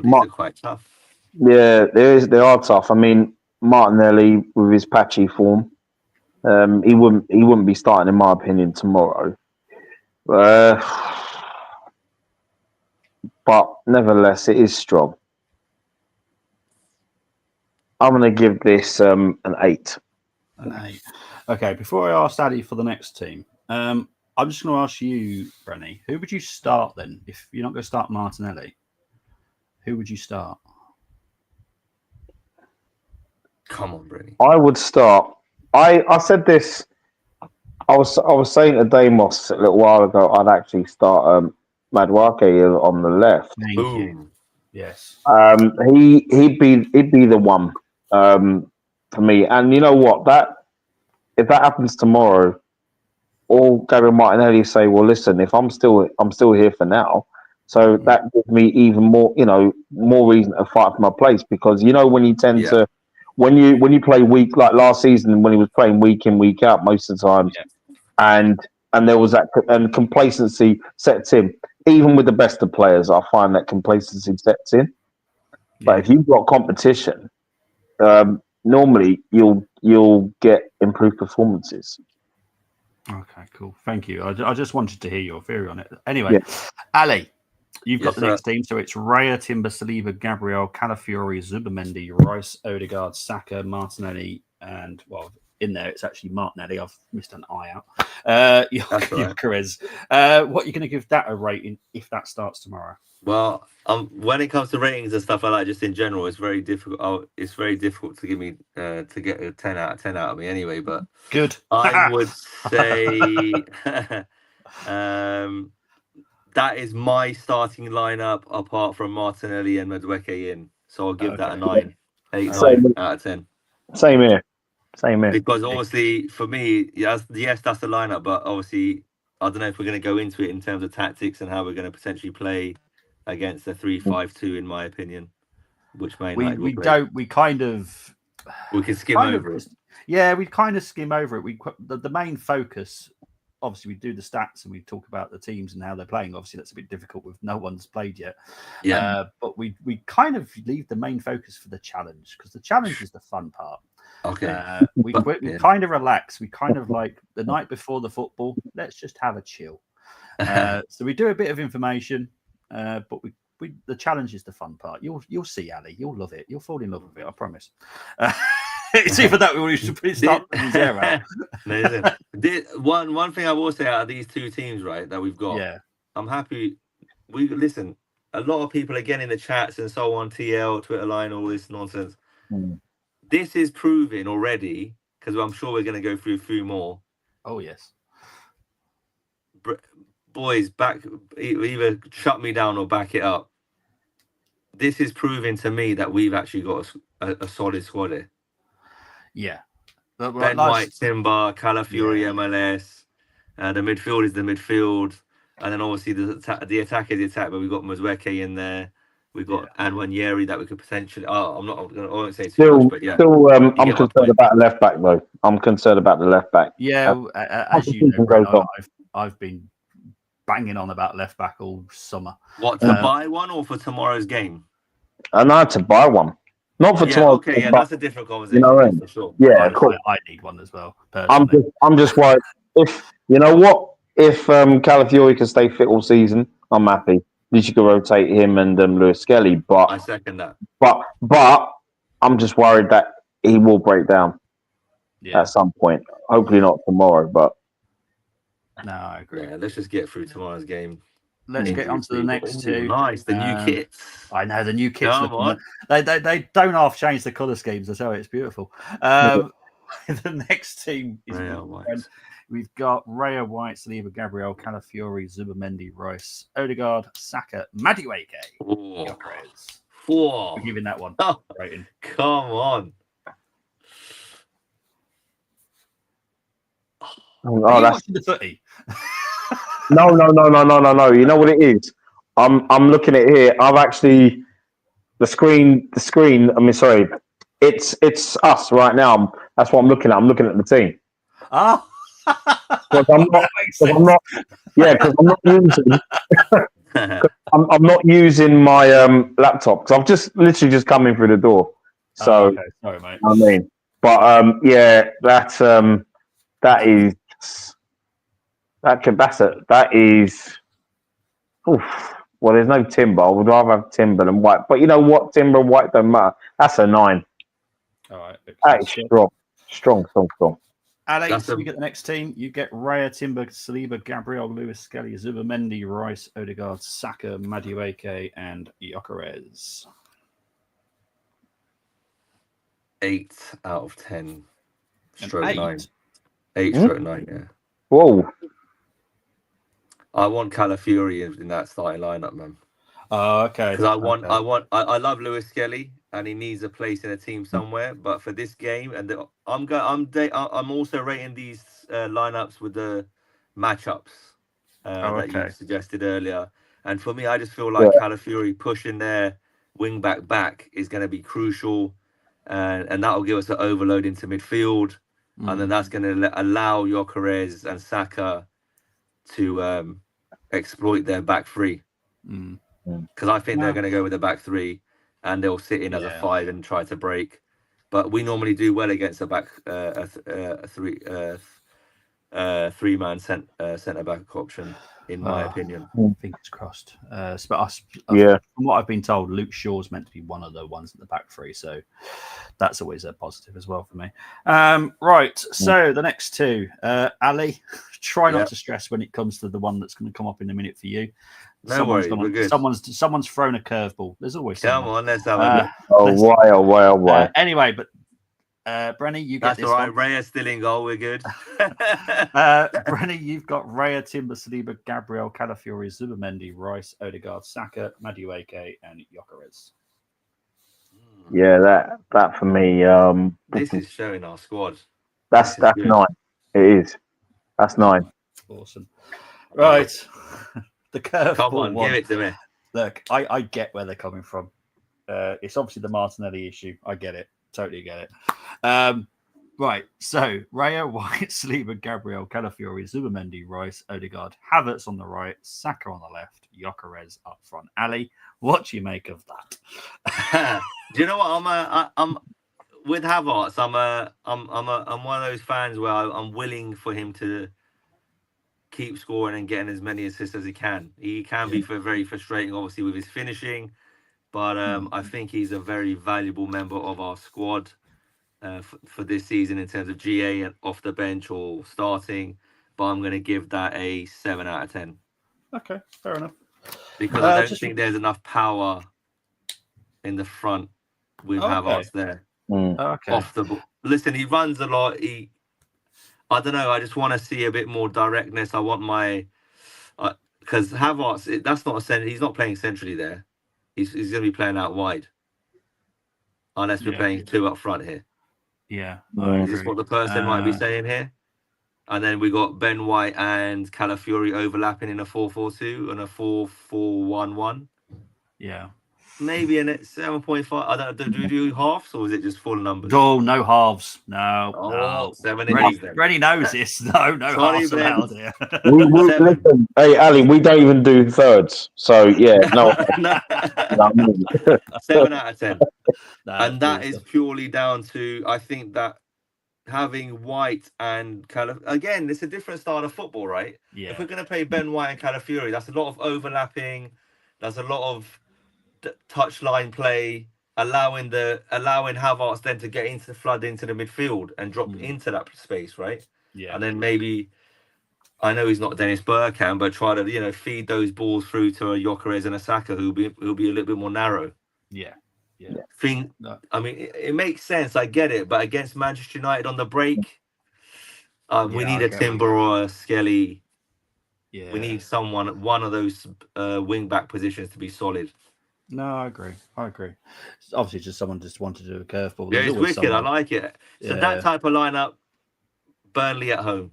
These are quite tough. Yeah, they are tough. I mean, Martinelli with his patchy form, he wouldn't be starting, in my opinion, tomorrow. But nevertheless, it is strong. I'm going to give this an 8. An 8. Okay, before I ask Addy for the next team, I'm just going to ask you, Brenny, who would you start then? If you're not going to start Martinelli, who would you start? Come on, Brenny. I would start. I said this. I was saying to Damos a little while ago, I'd actually start Madueke on the left. Thank you. Yes. He'd be the one for me. And you know what? If that happens tomorrow, all Gabriel Martinelli say, well, listen, if I'm still here for now, so that gives me even more, more reason to fight for my place, because when you tend to, when you play week, like last season when he was playing week in, week out most of the time, and there was that, and complacency sets in. Even with the best of players, I find that complacency sets in. But if you've got competition, normally you'll get improved performances. Okay, cool. Thank you. I just wanted to hear your theory on it. Anyway, Ali, you've got the next team. So it's Raya, Timber, Saliba, Gabriel, Calafiori, Zubimendi, Rice, Odegaard, Saka, Martinelli, and, well, in there it's actually Martinelli. I've missed an eye out. Gyökeres. What are you going to give that a rating if that starts tomorrow? Well, when it comes to ratings and stuff like that, just in general, it's very difficult. It's very difficult to give me to get a 10 out of 10 out of me anyway. But good, I would say that is my starting lineup apart from Martinelli and Madueke in. So I'll give that a 9. 8, Same. 9 out of 10. Same here. Because obviously, for me, yes, that's the lineup. But obviously, I don't know if we're going to go into it in terms of tactics and how we're going to potentially play against the 3-5-2, in my opinion, which Man United will play. We kind of We can skim over it. Yeah, we kind of skim over it. The main focus, obviously, we do the stats and we talk about the teams and how they're playing. Obviously, that's a bit difficult with no one's played yet. Yeah. But we kind of leave the main focus for the challenge, because the challenge is the fun part. Okay. We kind of relax. We kind of like the night before the football, let's just have a chill. So we do a bit of information, but the challenge is the fun part. You'll see, Ali. You'll love it. You'll fall in love with it. I promise. It's either that or we should start putting his hair out. One thing I will say out of these two teams, right, that we've got, Yeah, I'm happy. We listen. A lot of people again in the chats and so on, TL, Twitter line, all this nonsense. This is proving already, because I'm sure we're going to go through a few more. Oh yes. Boys, either shut me down or back it up. This is proving to me that we've actually got a solid squad here. Yeah. Ben White, Timber, Calafiori, MLS. The midfield is the midfield. And then obviously the attack is the attack, but we've got Mazweke in there. We've got Anwanyeri that we could potentially. I won't say too much, but yeah. I'm concerned about the left back, though. I'm concerned about the left back. Yeah, as you know, Brent, I've been banging on about left back all summer. What, to buy one or for tomorrow's game? I know, to buy one. Not for tomorrow. Okay, that's a different conversation. You know what I mean? For sure. Yeah, cool. I need one as well. I'm just worried. If you know what, if Calafiori can stay fit all season, I'm happy. At least you can rotate him and Lewis Skelly. But I second that. But I'm just worried that he will break down at some point. Hopefully not tomorrow, but no, I agree. Yeah, let's just get through tomorrow's game. Let's get on to the next two. Nice, the new kits. I know the new kits. They don't half change the colour schemes. I tell you, it's beautiful. The next team is we've got Raya White, Saliba, Gabriel, Calafiori, Zubamendi, Rice, Odegaard, Saka, Madueke. We're giving that one rating. Come on. Are you watching the footy? No. You know what it is? I'm looking at it here. I've actually the screen. I mean, sorry, it's us right now. That's what I'm looking at. I'm looking at the team. Oh, because I'm not using. I'm not using my laptop because I've literally come in through the door. So okay. Sorry, mate. I mean, but that is. Oof. Well, there's no Timber. I would rather have Timber than White. But you know what? Timber and White don't matter. That's a 9. All right. That is strong. Alex, you get the next team. You get Raya, Timber, Saliba, Gabriel, Lewis, Skelly, Zubamendi, Rice, Odegaard, Saka, Madueke, and Gyökeres. 8 out of 10. Stroke 9. 8 stroke 9, yeah. Whoa. I want Calafiori in that starting lineup, man. Oh, okay. Because I love Lewis Skelly, and he needs a place in a team somewhere. But for this game, and I'm also rating these lineups with the matchups that you suggested earlier. And for me, I just feel like Calafiori pushing their wing back is going to be crucial, and that will give us an overload into midfield, and then that's going to allow Gyökeres and Saka to exploit their back three, because I think they're going to go with the back three, and they'll sit in as a 5 and try to break. But we normally do well against a back three-man centre back option, in my opinion. Fingers crossed. From what I've been told, Luke Shaw's meant to be one of the ones in the back three, so that's always a positive as well for me. Right, so the next two, Ali, try not to stress when it comes to the one that's going to come up in a minute for you. No worries, we're good. Someone's thrown a curveball. There's always come on. Let's have a look. Why? Anyway, but. Brenny, you get this all right. Raya's still in goal. We're good. Brenny, you've got Raya, Timber, Saliba, Gabriel, Calafiori, Zubamendi, Rice, Odegaard, Saka, Madueke, and Gyökeres. Yeah, that for me. This is showing our squad. That's good. 9. It is. That's 9. Awesome. Right. The curveball Come on, one. give it to me. Look, I get where they're coming from. It's obviously the Martinelli issue. I get it. Totally get it. Right. So, Raya, White, Saliba, Gabriel, Calafiori, Zubimendi, Rice, Odegaard, Havertz on the right, Saka on the left, Gyökeres up front. Ali, what do you make of that? Do you know what? I'm with Havertz. I'm one of those fans where I'm willing for him to keep scoring and getting as many assists as he can. He can be very frustrating, obviously, with his finishing, but I think he's a very valuable member of our squad for this season in terms of GA and off the bench or starting. But I'm going to give that a 7 out of 10. Okay, fair enough. Because I don't think there's enough power in the front with Havertz there. Okay. Off the ball. Listen, he runs a lot. I don't know. I just want to see a bit more directness. I want my because Havertz. That's not a center. He's not playing centrally there. He's going to be playing out wide. Unless we're playing 2 up front here. Yeah. Is this what the person might be saying here? And then we got Ben White and Calafiori overlapping in a 4-4-2 and a 4-4-1-1. Yeah. Maybe in it 7.5. I don't know. Do we do halves or is it just full numbers? Oh, no halves. No. Oh, no. 7 Rennie, then. Rennie knows this. No Sorry, halves Ben. allowed here. Listen, hey Ali, we don't even do thirds. So yeah, no. 7 out of 10. And that is purely down to, I think that having White and again, it's a different style of football, right? Yeah. If we're going to play Ben White and Calafiori, that's a lot of overlapping. There's a lot of touchline play, allowing Havertz then to get into the flood into the midfield and drop into that space, right? Yeah. And then maybe, I know he's not Dennis Bergkamp, but try to feed those balls through to a Gyökeres and a Saka who'll be a little bit more narrow. Yeah. I mean, it makes sense. I get it, but against Manchester United on the break, we need a Timber or a Skelly. Yeah. We need one of those wing back positions to be solid. No, I agree. It's obviously, just someone just wanted to do a curveball. Yeah, it's wicked. I like it. So that type of lineup, Burnley at home.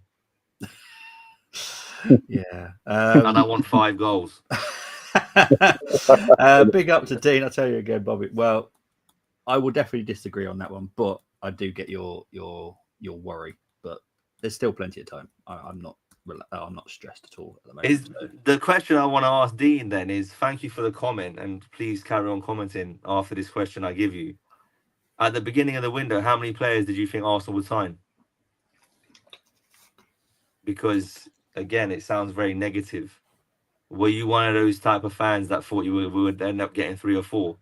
Yeah. And I want 5 goals. Big up to Dean. I'll tell you again, Bobby. Well, I will definitely disagree on that one, but I do get your worry. But there's still plenty of time. I'm not stressed at all at the moment. The question I want to ask Dean then is, thank you for the comment, and please carry on commenting after this question I give you. At the beginning of the window, how many players did you think Arsenal would sign? Because again, it sounds very negative. Were you one of those type of fans that thought we would end up getting 3 or 4?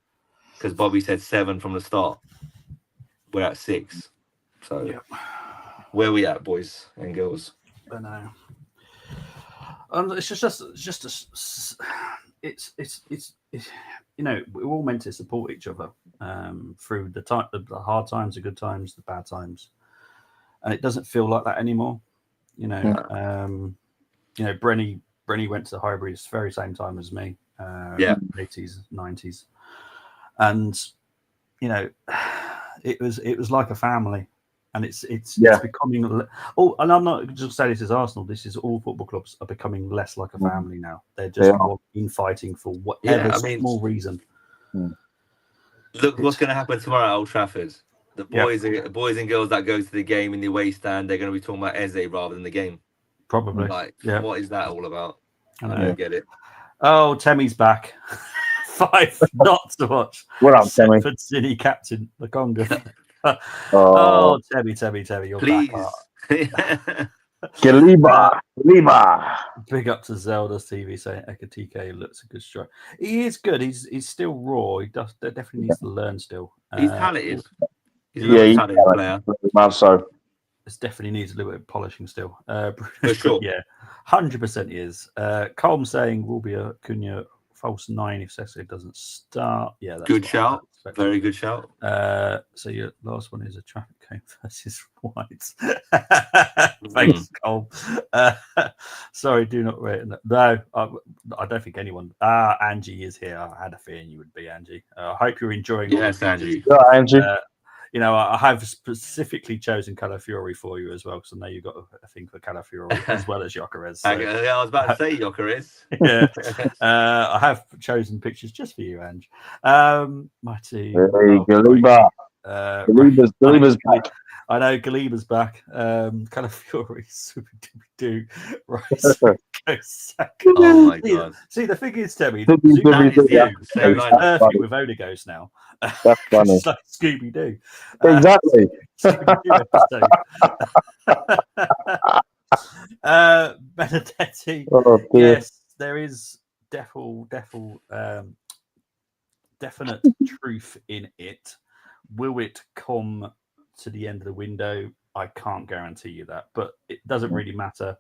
Because Bobby said 7 from the start. We're at 6. So where are we at, boys and girls? I know. It's we're all meant to support each other through the hard times, the good times, the bad times, and it doesn't feel like that anymore. Brenny went to the Highbury the very same time as me. 80s, 90s, and it was like a family. And it's becoming. Oh, and I'm not just saying this is Arsenal. This is all football clubs are becoming less like a family now. They're just infighting for whatever small reason. Look what's going to happen tomorrow at Old Trafford. The boys and girls that go to the game in the away stand, they're going to be talking about Eze rather than the game. Probably. What is that all about? I don't get it. Oh, Temmie's back. 5 not to watch. What up, Temmie? Sanford City captain, the Conga. Temmie, you're please. Back. Galiba. Big up to Zelda's TV saying Ekatike looks a good strike. He is good. He's still raw. He definitely needs to learn still. He's talented. He's a talented player. So it definitely needs a little bit of polishing still. For sure. Yeah, 100% he is. Colm saying will be a Cunha false 9 if Sessegnon doesn't start. Yeah, that's good shout. respect. Very good shout. So your last one is a traffic cone versus Whites. Thanks, Cole. Sorry, do not rate. No, I don't think anyone. Angie is here. I had a feeling you would be, Angie. I hope you're enjoying. Yes, Angie. Yeah, Angie. You know, I have specifically chosen Calafiori for you as well, because I know you've got a thing for Calafiori as well as Gyökeres. So. I was about to say Gyökeres. Yeah, I have chosen pictures just for you, Ange. My team. Hey, Galiba. Galiba's back. I know Galiba's back. Calafiori, super do Rice, Saka. Oh my god! See, the thing is, Timmy, that is the same lineup. perfect with Odegaard now. That's funny. It's like Scooby Doo. Exactly. Benedetti. Oh, yes, there is definite truth in it. Will it come to the end of the window? I can't guarantee you that, but it doesn't really matter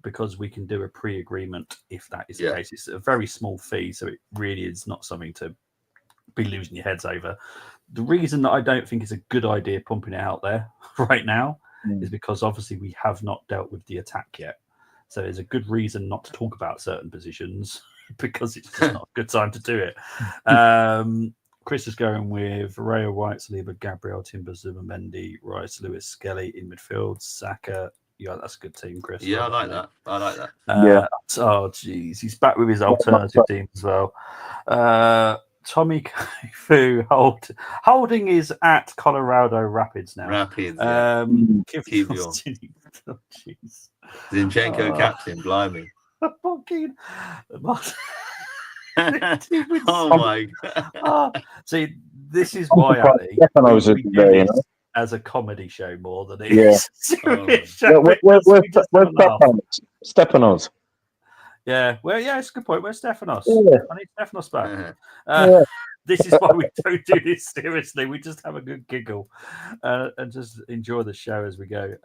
because we can do a pre-agreement if that is the case. It's a very small fee, so it really is not something to be losing your heads over. The reason that I don't think it's a good idea pumping it out there right now is because obviously we have not dealt with the attack yet. So there's a good reason not to talk about certain positions because it's just not a good time to do it. Chris is going with Raya, White, Saliba, Gabriel, Timber, Zuma, Mendy, Rice, Lewis, Skelly in midfield, Saka. Yeah, that's a good team, Chris. Yeah, I like that. Oh, geez. He's back with his alternative team as well. Tommy Fu holding is at Colorado Rapids now. Rapids. Oh, jeez. Zinchenko captain, blimey. Fucking. Oh my god. See, this is why Ali, we do this as a comedy show more than it is a serious show. Where's Stepanos? Yeah, well, yeah, it's a good point. Where's Stefanos? Yeah. I need Stefanos back. This is why we don't do this seriously. We just have a good giggle and just enjoy the show as we go.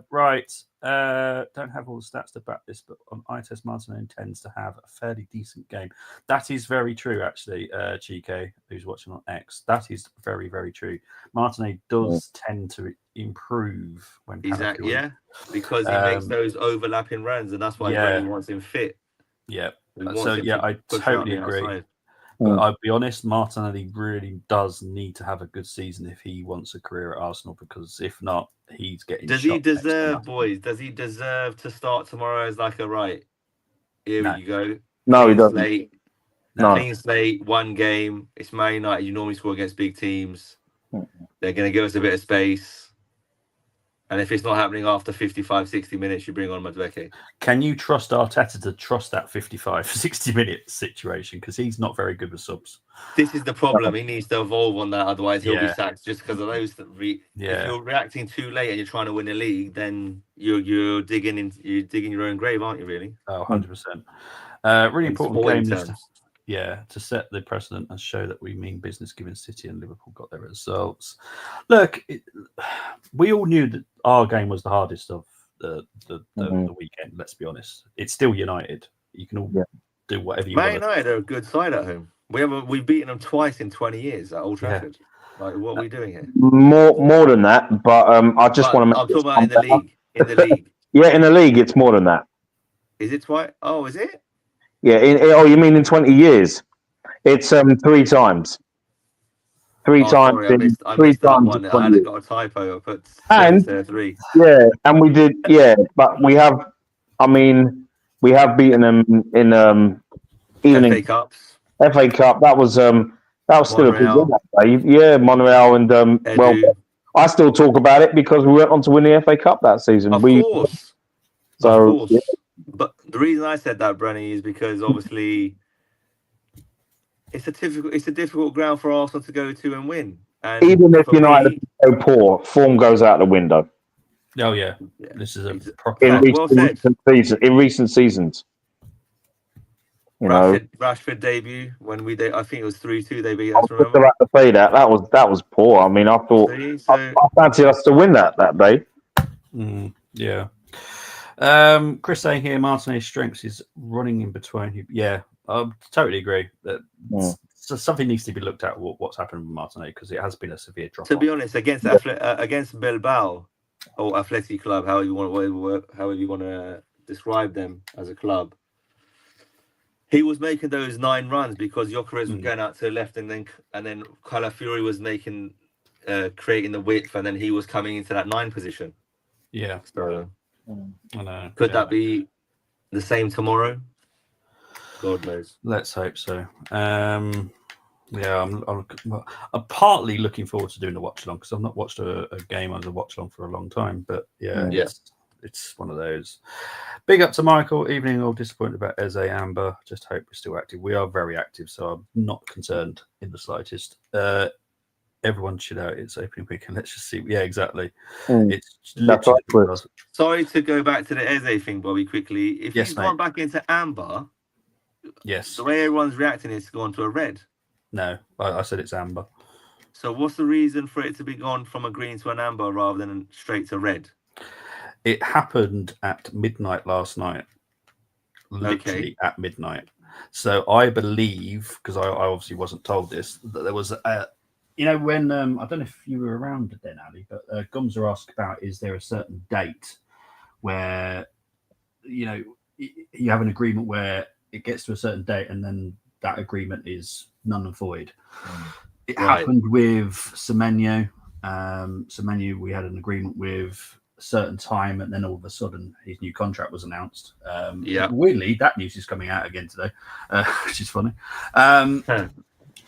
Right. Don't have all the stats to back this, but on eye test, Martinelli intends to have a fairly decent game. That is very true, actually, Chike, who's watching on X. That is very, very true. Martinelli does tend to improve when exactly, because he makes those overlapping runs, and that's why Brendan wants him fit. Yeah. So, I totally agree. Outside. But I'll be honest, Martinelli really does need to have a good season if he wants a career at Arsenal, because if not, he's getting. Does he deserve, boys? Does he deserve to start tomorrow as like a here you go? No, he doesn't. Clean slate, one game. It's Man United. You normally score against big teams. They're going to give us a bit of space. And if it's not happening after 55, 60 minutes, you bring on Madueke. Can you trust Arteta to trust that 55, 60 minute situation? Because he's not very good with subs. This is the problem. He needs to evolve on that. Otherwise, he'll be sacked just because of those. If you're reacting too late and you're trying to win the league, then you're digging your own grave, aren't you, really? Oh, 100%. Really important game. To set the precedent and show that we mean business, given City and Liverpool got their results. Look, we all knew that our game was the hardest of the weekend. Let's be honest. It's still United. You can all do whatever you want. Man United are a good side at home. We've beaten them twice in 20 years at Old Trafford. Like, what are we doing here? More than that, but I just want to. I'm talking about in the league. In the league. Yeah, in the league, it's more than that. Is it twice? Oh, is it? Yeah. You mean in 20 years? It's 3 times. 3 times. Sorry, I missed that one. I had got a typo. I put 3. Yeah, and we did. Yeah, but we have. I mean, we have beaten them in FA Cups. FA Cup. That was still a good win that day. Yeah, Monreal and I still talk about it because we went on to win the FA Cup that season. Of course. Yeah. But the reason I said that, Brenny, is because obviously it's a difficult ground for Arsenal to go to and win. And even if United are so poor, form goes out the window. Oh yeah. This is a proper in recent seasons. Rashford debut when I think it was 3-2. They beat us. Remember? I have to say that was poor. I mean, I thought I fancied us to win that day. Yeah. Chris saying here, Martinez's strengths is running in between. Yeah, I totally agree. So something needs to be looked at what's happened with Martinez, because it has been a severe drop. To be honest, against against Bilbao or Athletic Club, however you want to describe them as a club, he was making those 9 runs because Gyökeres was going out to the left, and then Calafiori was creating the width, and then he was coming into that 9 position. Yeah. So I know. Could that be the same tomorrow? God knows. Let's hope so. I'm partly looking forward to doing the watch along, because I've not watched a game as a watch along for a long time. But it's one of those. Big up to Michael. Evening, all disappointed about Eze Amber. Just hope we're still active. We are very active, so I'm not concerned in the slightest. Everyone should out. It's opening weekend. Let's just see. Yeah, exactly. It's literally. Sorry to go back to the Eze thing, Bobby, quickly. If he's gone back into Amber, yes, the way everyone's reacting is to go on to a red. No, I said it's Amber. So what's the reason for it to be gone from a green to an amber rather than straight to red? It happened at midnight last night. Literally at midnight. So I believe, because I obviously wasn't told this, that there was when I don't know if you were around then, Ali, but Gumser asked about, is there a certain date where you have an agreement where it gets to a certain date and then that agreement is null and void. It happened with Semenyo. Semenyo, we had an agreement with a certain time, and then all of a sudden his new contract was announced. Weirdly, that news is coming out again today, which is funny.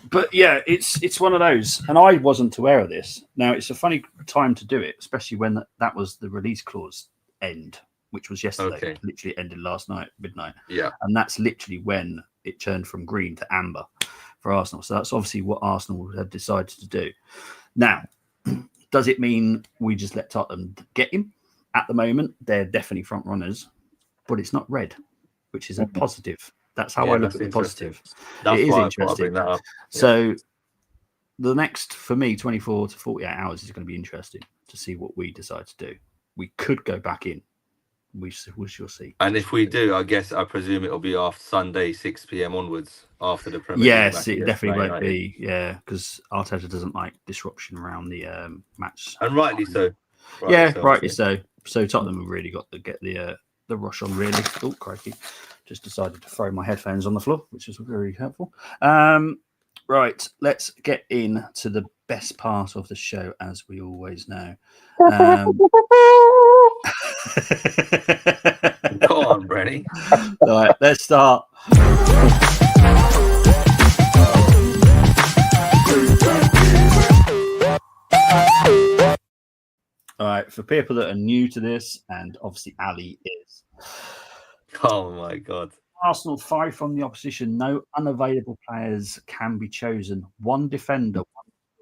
But yeah, it's one of those, and I wasn't aware of this. Now, it's a funny time to do it, especially when that was the release clause end, which was yesterday. Literally ended last night, midnight. Yeah, and that's literally when it turned from green to amber for Arsenal. So that's obviously what Arsenal have decided to do. Now, does it mean we just let Tottenham get him? At the moment, they're definitely front runners, but it's not red, which is a positive. That's how I look at the positive. It is interesting. So the next, for me, 24 to 48 hours is going to be interesting to see what we decide to do. We could go back in. We shall see. And if we do, I presume it'll be after Sunday, 6 p.m. onwards, after the Premier League. Yes, it definitely won't be. Yeah, because Arteta doesn't like disruption around the match. And rightly so. Rightly so. So Tottenham have really got to get the rush on, really. Oh, crikey. Just decided to throw my headphones on the floor, which is very helpful. Right, let's get into the best part of the show, as we always know. Go on, Brenny. All right, let's start. All right, for people that are new to this, and obviously Ali is. Oh my God. Arsenal 5 from the opposition. No unavailable players can be chosen. One defender,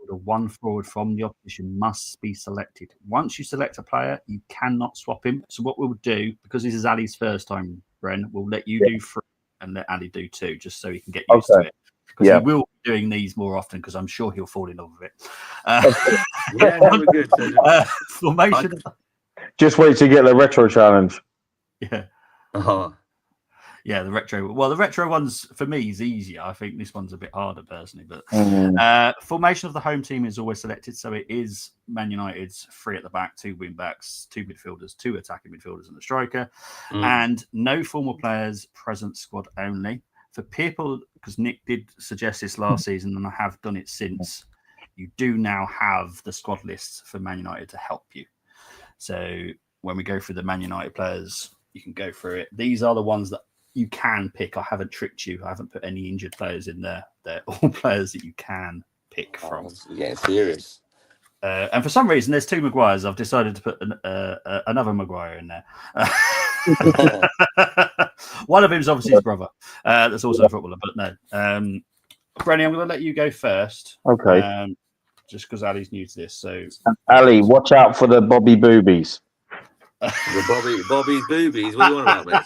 one forward from the opposition must be selected. Once you select a player, you cannot swap him. So what we'll do, because this is Ali's first time, Bren, we'll let you do 3 and let Ali do 2, just so he can get used to it. Because he will be doing these more often, because I'm sure he'll fall in love with it. Never good. Formation. Just wait to get the retro challenge. Yeah. Oh. Yeah, the retro. Well, the retro ones for me is easier. I think this one's a bit harder personally. But formation of the home team is always selected. So it is Man United's 3 at the back, 2 wing backs, 2 midfielders, 2 attacking midfielders, and a striker. And no former players, present squad only. For people, because Nick did suggest this last season, and I have done it since, you do now have the squad lists for Man United to help you. So when we go through the Man United players, you can go through it. These are the ones that you can pick. I haven't tricked you. I haven't put any injured players in there. They're all players that you can pick from. Yeah, serious. And for some reason, there's 2 Maguires. I've decided to put another Maguire in there. One of them is obviously his brother. That's also a footballer, but no. Brenny, I'm going to let you go first. Okay. Just because Ali's new to this. So, Ali, watch out for the Bobby Boobies. The Bobby's boobies. What do you want about this?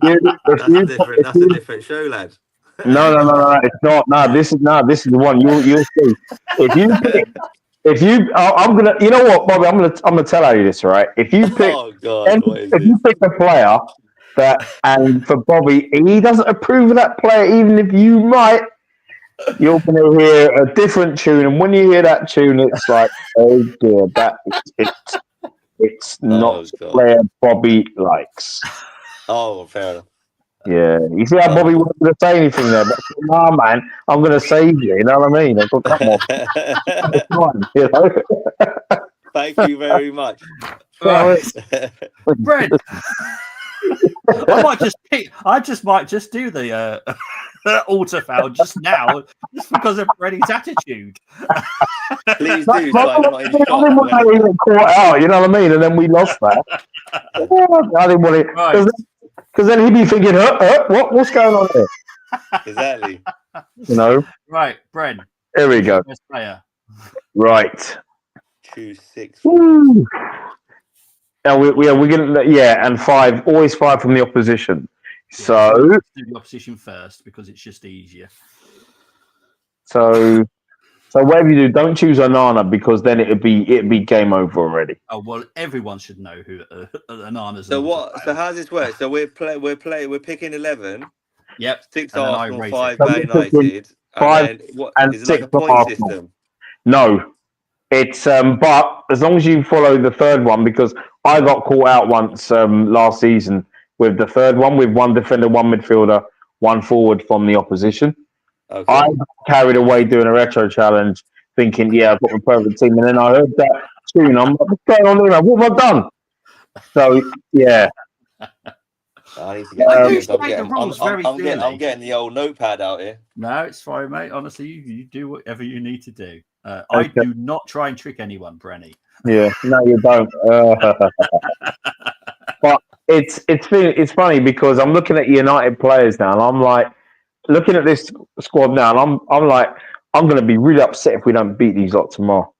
That's a different show, lad. No. It's not. No, this is the one. You'll see. If you, I'm gonna. You know what, Bobby? I'm gonna tell you this, right? If you pick, you pick a player and for Bobby, he doesn't approve of that player, even if you might. You're going to hear a different tune, and when you hear that tune, it's like, oh dear, it's not Oh, the God. player Bobby likes. Oh, fair enough. Yeah, you see how Bobby wasn't going to say anything there, but nah, man, I'm going to save you. You know what I mean? I've got come on, time, you know. Thank you very much. Right. Brent, I just might just do the altar foul just now, just because of Brenny's attitude. Please do, so I'm not in I shock. didn't want to even caught out, you know what I mean? And then we lost that. I didn't want it Right. because then he'd be thinking, what's going on here? Exactly. You know. Right, Brent. Here we who's go. your best player? Right. 2-6. Woo. Now we're gonna and always 5 from the opposition. Yeah, So let's do the opposition first because it's just easier. so whatever you do, don't choose Onana because then it'd be game over already. Oh well, everyone should know who Anana's. So what? So how's this work? So we're picking 11. Yep. 6 and then I Arsenal, rate 5 it. So Man we're picking United, 5 and then what and is it like 6 a from point Arsenal. system? No, it's but as long as you follow the third one, because I got caught out once last season with the third one with 1 defender, 1 midfielder, 1 forward from the opposition. Okay. I got carried away doing a retro challenge, thinking, yeah, I've got my perfect team, and then I heard that tune. I'm like, what's going on here? What have I done? So yeah. I need to get I do this. state the rules very clearly. I'm getting the old notepad out here. No, it's fine, mate. Honestly, you do whatever you need to do. I do not try and trick anyone, Brenny. Yeah, no, you don't. But it's funny because I'm looking at United players now, and I'm like looking at this squad now, and I'm like I'm going to be really upset if we don't beat these lot tomorrow.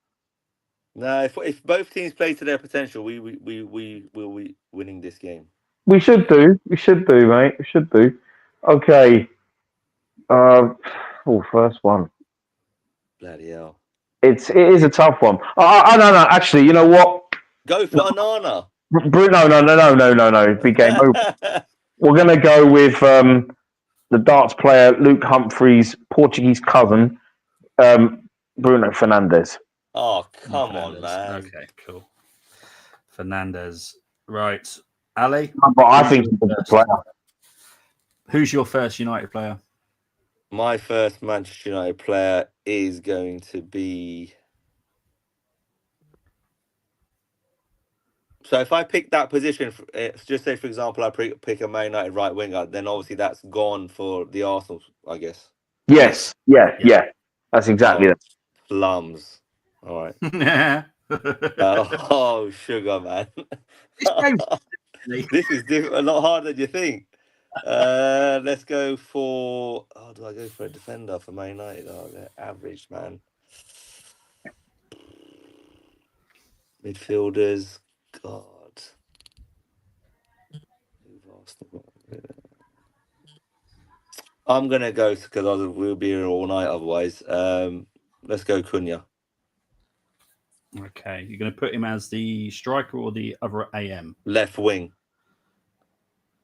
No, if both teams play to their potential, we will be winning this game. We should do, mate. We should do. Okay. First one. Bloody hell! It is a tough one. I don't know. Actually, you know what? Go for Onana. No. Big game over. We're going to go with the darts player Luke Humphrey's Portuguese cousin, Bruno Fernandes. Oh, come on, man. Okay, cool. Fernandes. Right. Ali? But I think he's a good player. Who's your first United player? My first Manchester United player is going to be... So if I pick that position, just say, for example, I pick a Man United right winger, then obviously that's gone for the Arsenal, I guess. Yes. Yeah. That's exactly it. Plums. All right. Yeah. Oh, sugar, man. This is a lot harder than you think. Let's go for... Oh, do I go for a defender for Man United? Oh, they're average, man. Midfielders. God. I'm going to go, because we'll be here all night otherwise. Let's go Cunha. Okay. You're going to put him as the striker or the other AM? Left wing.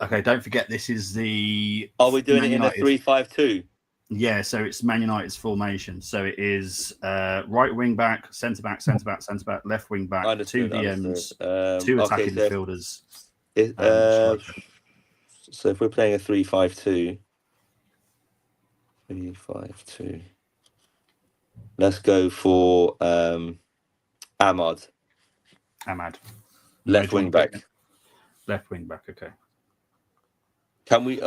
Okay, don't forget this is the... Are we doing it in a 3-5-2? Yeah, so it's Man United's formation. So it is right wing back, centre back, left wing back, Understood, 2 DMs, understood. 2 attacking midfielders. So if we're playing a 3-5-2, 3-5-2, let's go for Ahmad. Left wing back. Left wing back, okay. Can we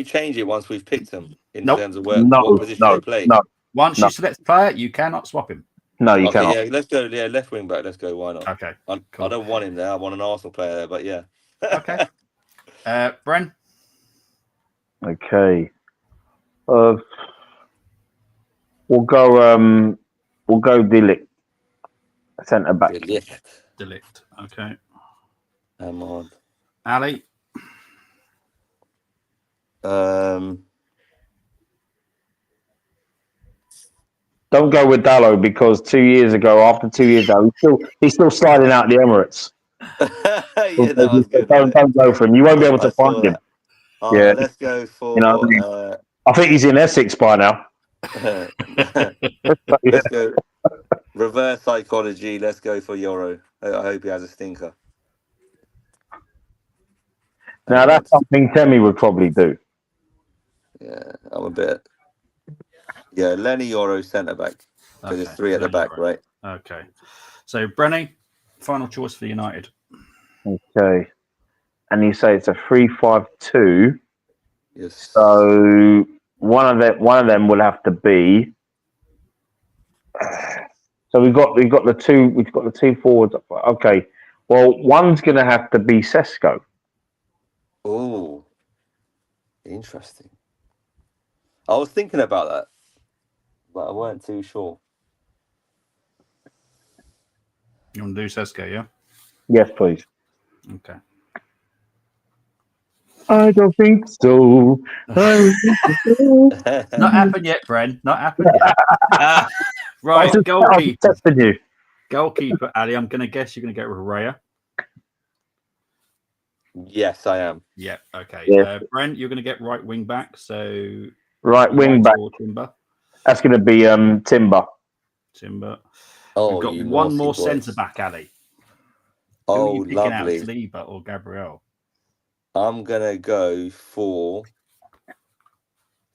change it once we've picked them in terms of what position they play? No. Once you select player, you cannot swap him. No, you cannot. Yeah, let's go. Yeah, left wing back. Let's go. Why not? Okay. I don't want him there. I want an Arsenal player there. But yeah. Okay. Bren. Okay. We'll go Dilic, centre back. Delict. Okay. Ahmad. Ali. Don't go with Dallo because 2 years ago, after 2 years ago, he's still sliding out the Emirates. Yeah, that was good. Don't go for him. You won't be able to find him. Yeah. Let's go for. You know, I think he's in Essex by now. Let's go. Reverse psychology. Let's go for Euro. I hope he has a stinker. Now that's something Temi would probably do. Yeah, I'm a bit. Yeah, Lenny Euro centre back because it's 3 at the back, right? Okay. So Brenny, final choice for United. Okay. And you say it's a 3-5-2. Yes. So one of them will have to be. So we've got the two forwards. Okay. Well, one's going to have to be Sesko. Oh, interesting. I was thinking about that, but I weren't too sure. You want to do Sesko, yeah? Yes, please. Okay. I don't think so. Not happened yet, Bren. Not happened yet. Right, goalkeeper. Goalkeeper, Ali. I'm going to guess you're going to go with Raya. Yes, I am. Yeah. Okay. Yeah. Brent, you're going to get right wing back. So right wing back. Timber. That's going to be Timber. Oh, we've got one more centre back, Ali. Who are you picking out, Saliba or Gabriel? I'm gonna go for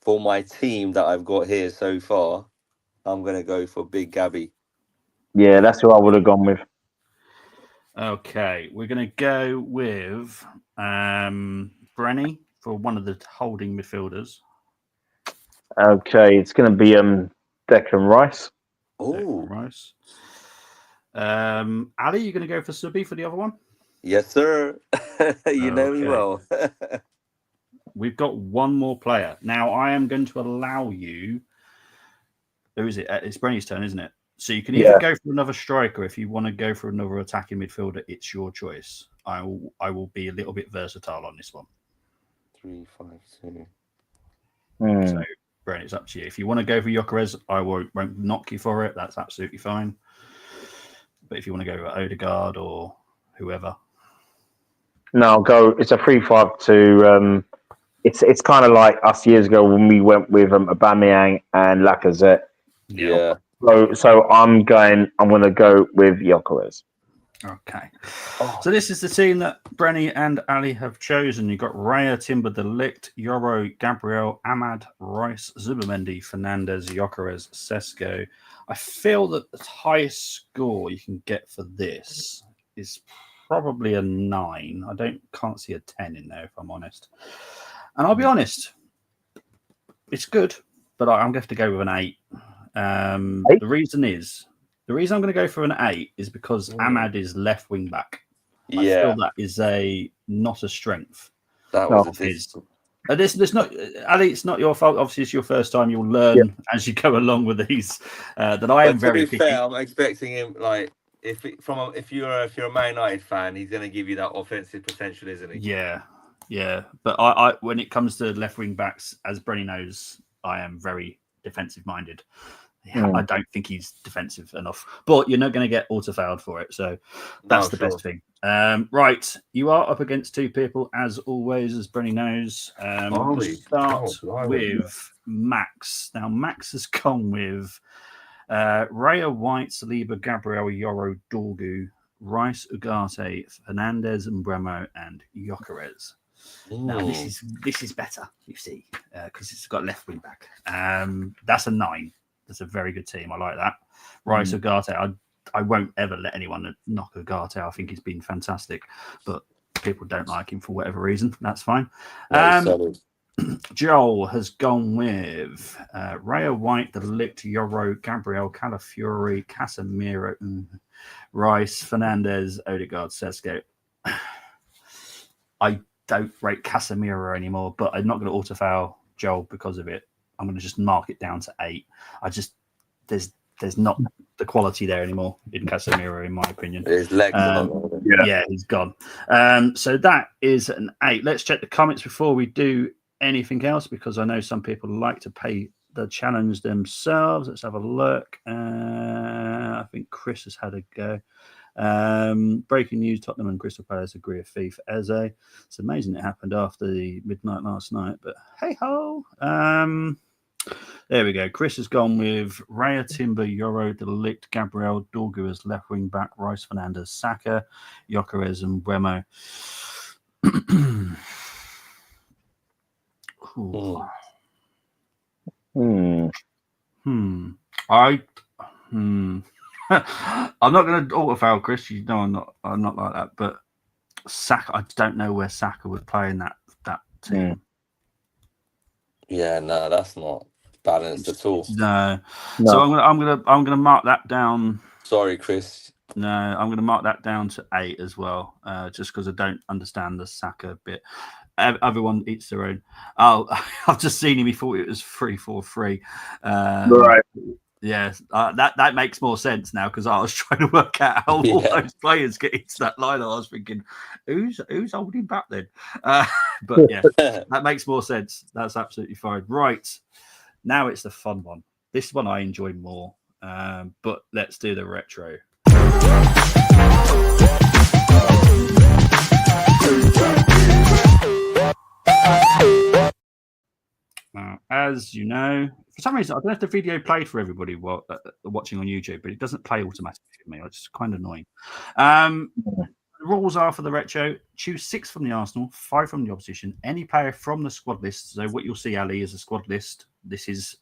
my team that I've got here so far. I'm gonna go for Big Gabby. Yeah, that's who I would have gone with. Okay, we're going to go with Brenny for one of the holding midfielders. Okay, it's going to be Declan Rice. Oh, Rice. Ali, you're going to go for Subi for the other one? Yes, sir. You know me well. We've got one more player. Now, I am going to allow you... Who is it? It's Brenny's turn, isn't it? So you can either go for another striker. If you want to go for another attacking midfielder, it's your choice. I will be a little bit versatile on this one. 3-5-2. So, Brent, it's up to you. If you want to go for Gyökeres, I won't knock you for it. That's absolutely fine. But if you want to go for Odegaard or whoever, no, I'll go. It's a 3-5-2. It's kind of like us years ago when we went with Aubameyang and Lacazette. Yeah. So I'm going to go with Gyökeres. Okay. So this is the team that Brenny and Ali have chosen. You've got Raya, Timber, De Ligt, Yoro, Gabriel, Ahmad, Rice, Zubimendi, Fernandez, Gyökeres, Sesko. I feel that the highest score you can get for this is probably a 9. I can't see a 10 in there, if I'm honest. And I'll be honest, it's good, but I'm going to have to go with an 8. The reason I'm going to go for an 8 is because Ahmad is left wing back. I feel that is not a strength. That was his. There's not, Ali. It's not your fault. Obviously, it's your first time. You'll learn as you go along with these. That I am very picky. Fair, I'm expecting him like if you're a Man United fan, he's going to give you that offensive potential, isn't he? Yeah. But I when it comes to left wing backs, as Brenny knows, I am very defensive minded. I don't think he's defensive enough, but you're not going to get auto-fouled for it. So that's the best thing. Right. You are up against 2 people, as always, as Brenny knows. We'll start with Max. Now, Max has gone with Raya, White, Saliba, Gabriel, Yoro, Dorgu, Rice, Ugarte, Fernandez, Mbremo, and Gyökeres. Now, this is better, you see, because it's got left wing back. That's a 9. That's a very good team. I like that. Rice, Ugarte. I won't ever let anyone knock Ugarte. I think he's been fantastic, but people don't like him for whatever reason. That's fine. Joel has gone with Raya, White, De Ligt, Yoro, Gabriel, Calafiori, Casemiro, Rice, Fernandez, Odegaard, Sesko. I don't rate Casemiro anymore, but I'm not going to auto-foul Joel because of it. I'm going to just mark it down to 8. There's not the quality there anymore in Casemiro, in my opinion. His legs he's gone. So that is an 8. Let's check the comments before we do anything else, because I know some people like to pay the challenge themselves. Let's have a look. I think Chris has had a go. Breaking news: Tottenham and Crystal Palace agree a fee for Eze. It's amazing it happened after the midnight last night, but hey ho. There we go. Chris has gone with Raya, Timber, Yoro, Delict, Gabriel, Dorgu as left wing back, Rice, Fernandez, Saka, Jokeres, and Bremo. Ooh. I. I'm not going to auto foul, Chris. You know I'm not like that. But Saka, I don't know where Saka would play in that team. Yeah, no, that's not balanced at all. No. So I'm gonna mark that down. Sorry, Chris. No, I'm going to mark that down to 8 as well, just because I don't understand the Saka bit. Everyone eats their own. Oh, I've just seen him. He thought it was 3-4-3. Right. Yeah, that makes more sense now because I was trying to work out how all those players get into that line. I was thinking, who's holding back then? But yeah, that makes more sense. That's absolutely fine. Right, now it's the fun one. This one I enjoy more. But let's do the retro. As you know, for some reason, I don't know if the video played for everybody watching on YouTube, but it doesn't play automatically for me. It's kind of annoying. The rules are for the retro: choose 6 from the Arsenal, 5 from the opposition, any player from the squad list. So what you'll see, Ali, is a squad list. This is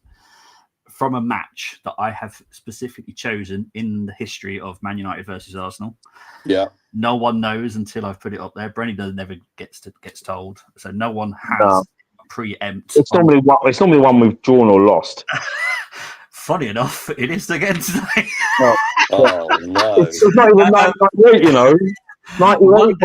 from a match that I have specifically chosen in the history of Man United versus Arsenal. Yeah. No one knows until I've put it up there. Brenny never gets told, so no one has preempt. It's normally one we've drawn or lost. Funny enough, it is again today. Oh no! It's not even 98, you know. 98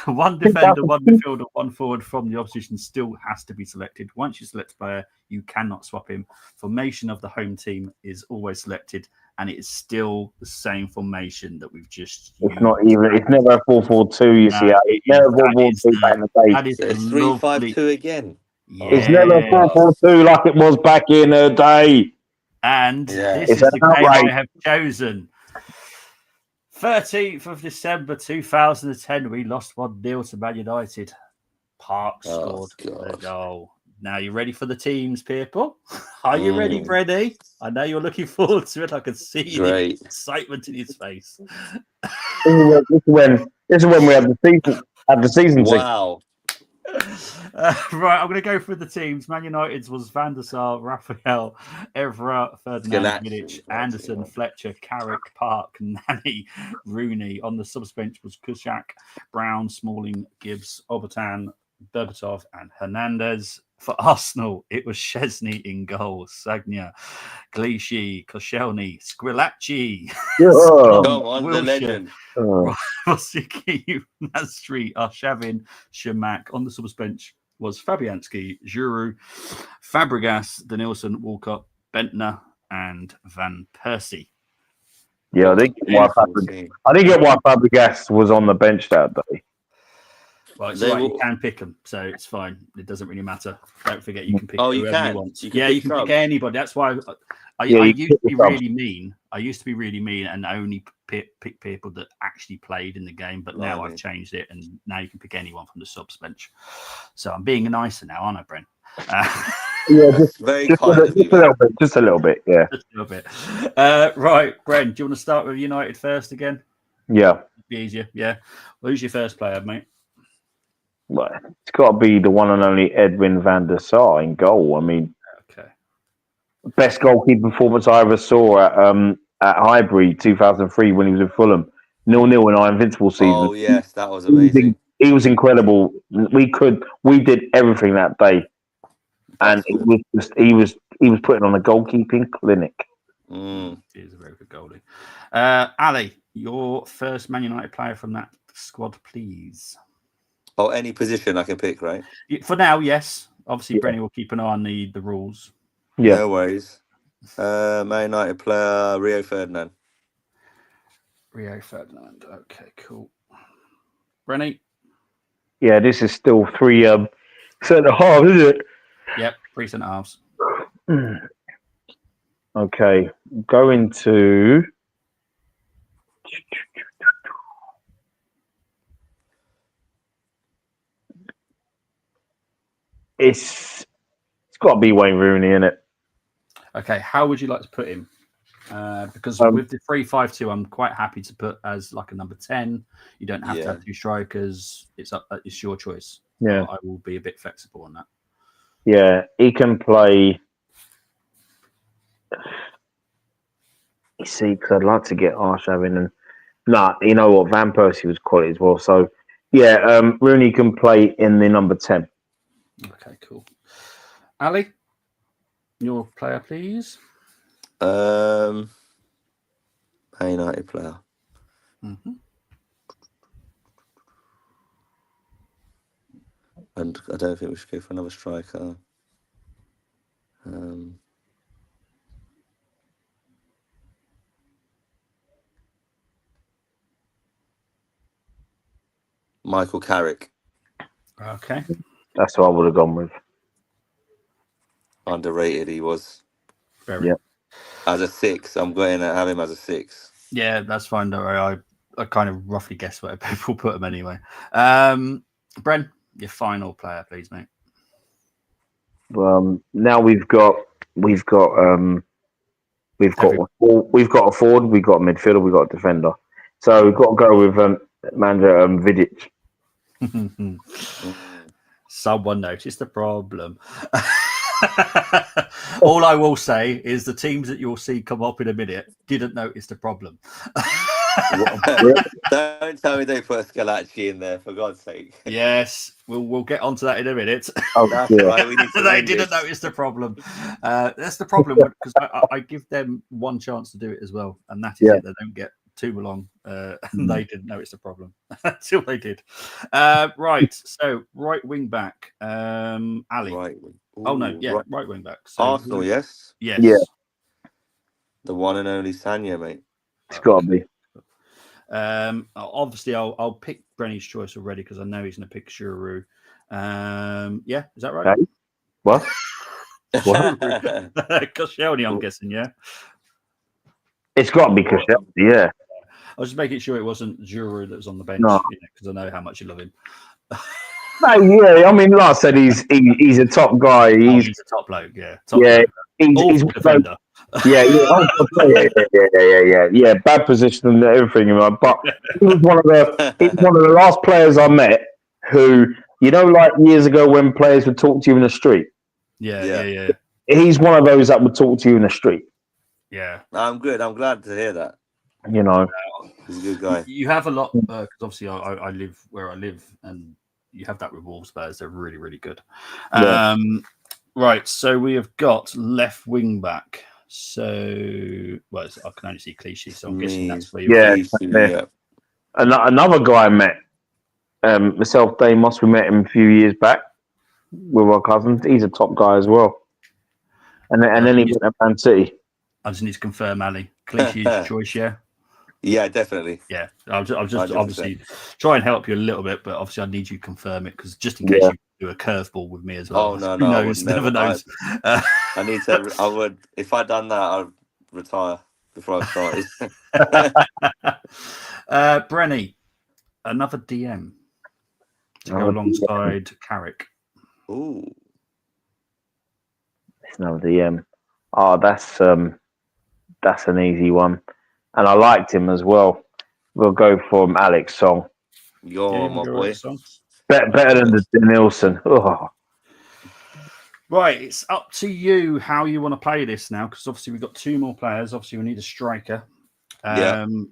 for one defender, one midfielder, one forward from the opposition still has to be selected. Once you select a player, you cannot swap him. Formation of the home team is always selected, and it is still the same formation that we've just used. It's not even. It's never a 4-4-2. You see, it's never 4-4-2 back in the day. That is it's 3-5-2 again. Yeah. It's never 4-4-2 like it was back in the day. And this is the game I have chosen. 13th of December 2010, we lost 1-0 to Man United. Park scored the goal. Now, you ready for the teams, people? Are you ready, Brenny? I know you're looking forward to it. I can see the excitement in his face. This is when we had the season. Wow. Right, I'm going to go through the teams. Man United's was Van der Sar, Raphael, Evra, Ferdinand, Vidic, Anderson, Fletcher, Carrick, Park, Nani, Rooney. On the subs bench was Kuszak, Brown, Smalling, Gibbs, Obertan, Berbatov, and Hernandez. For Arsenal, it was Szczesny in goal, Sagna, Clichy, Koscielny, Squillaci, Go on, the legend. Rosicki, Nasri, Arshavin, Shamak. On the subs bench was Fabianski, Giroud, Fabregas, Denilson, Walcott, Bentner, and Van Persie. Yeah, I didn't get why Fabregas was on the bench that day. Well, it's right. You can pick them, so it's fine. It doesn't really matter. Don't forget, you can pick whoever you want. You can pick anybody. That's why I used to be really mean. I used to be really mean and only pick people that actually played in the game. But now I've changed it, and now you can pick anyone from the subs bench. So I'm being nicer now, aren't I, Brent? Just a little bit. Yeah, just a little bit. Right, Brent. Do you want to start with United first again? Yeah, it'd be easier. Yeah. Well, who's your first player, mate? Well, it's got to be the one and only Edwin van der Sar in goal. I mean, best goalkeeper performance I ever saw at Highbury 2003 when he was in Fulham. 0-0 in our invincible season. Oh yes, that was amazing. He was incredible. We did everything that day, and he was putting on a goalkeeping clinic. He is a very good goalie. Ali, your first Man United player from that squad, please. Oh, any position I can pick, right? For now, yes. Obviously, Brenny will keep an eye on the rules. Yeah. No worries. Man United player, Rio Ferdinand. Okay, cool. Brenny? Yeah, this is still 3 centre halves, isn't it? Yep, 3 centre halves. Okay, going to... It's got to be Wayne Rooney, innit? Okay, how would you like to put him? Because with the 3-5-2, I'm quite happy to put as like a number 10. You don't have to have two strikers. It's your choice. Yeah, I will be a bit flexible on that. Yeah, he can play. You see, because I'd like to get Arshavin and you know what, Van Persie was quality as well. So yeah, Rooney can play in the number 10. Okay, cool. Ali, your player, please. Man United player. Mm-hmm. And I don't think we should go for another striker. Michael Carrick. Okay. That's what I would have gone with. Underrated he was. Very. Yeah. As a 6, I'm going to have him as a 6. Yeah, that's fine. Don't worry. I kind of roughly guess where people put them anyway. Bren, your final player, please, mate. Now we've got a forward, we've got a midfielder, we've got a defender. So we've got to go with Vidic. Someone noticed the problem. All I will say is the teams that you'll see come up in a minute didn't notice the problem. Don't tell me they put Scalacci in there, for God's sake. Yes, we'll get onto that in a minute. That's right. We need to They didn't notice the problem. That's the problem because I give them one chance to do it as well, and that is it. They don't get too long. And they didn't notice the problem until they did. Right. So right wing back, Ali. Right wing. Right wing back. So, Arsenal, yes. Yes. Yeah. The one and only Sanya, mate. It's got to be. Obviously, I'll pick Brenny's choice already because I know he's going to pick Shuru. Yeah, is that right? Okay. What? Koscielny, I'm guessing. Yeah. It's got to be Koscielny. Yeah. I was just making sure it wasn't Giroud that was on the bench because I know how much you love him. No, yeah. I mean, like I said, he's a top guy. He's a top bloke. Yeah. He's a defender. Yeah. Bad position and everything, but he was one of the last players I met who, like years ago when players would talk to you in the street. Yeah. He's one of those that would talk to you in the street. Yeah. I'm good. I'm glad to hear that. He's a good guy. You have a lot because obviously I live where I live, and you have that with Wolves players. They're really, really good. Yeah. Right. So we have got left wing back. So, I can only see Clichy, so I'm guessing that's where you're Another guy I met, myself, Dave Moss, we met him a few years back with our cousins. He's a top guy as well. And then he went to Man City. I just need to confirm, Ali. Clichy is your choice, yeah? Yeah, definitely. Yeah, I'll just obviously try and help you a little bit, but obviously I need you to confirm it because just in case you do a curveball with me as well. Oh no, who knows? Never knows. I need to. I would, if I'd done that, I'd retire before I started. Brenny, another DM to go alongside Carrick. Ooh, it's another DM. Oh, that's an easy one. And I liked him as well. We'll go for Alex Song. My boy. Better than the Nielsen. Oh. Right, it's up to you how you want to play this now, because obviously we've got 2 more players. Obviously, we need a striker. You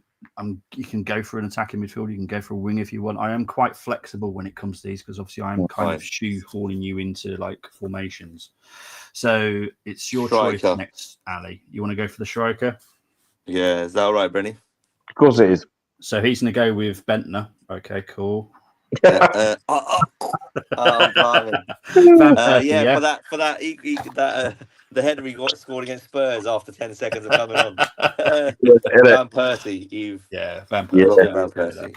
can go for an attacking midfield. You can go for a wing if you want. I am quite flexible when it comes to these because obviously I am kind of shoehorning you into like formations. So it's your choice next, Ali. You want to go for the striker? Yeah, is that all right, Brenny? Of course it is. So he's going to go with Bentner. Okay, cool. Blimey. For that, the header he got scored against Spurs after 10 seconds of coming on. Van Persie, Van Persie. Van Persie.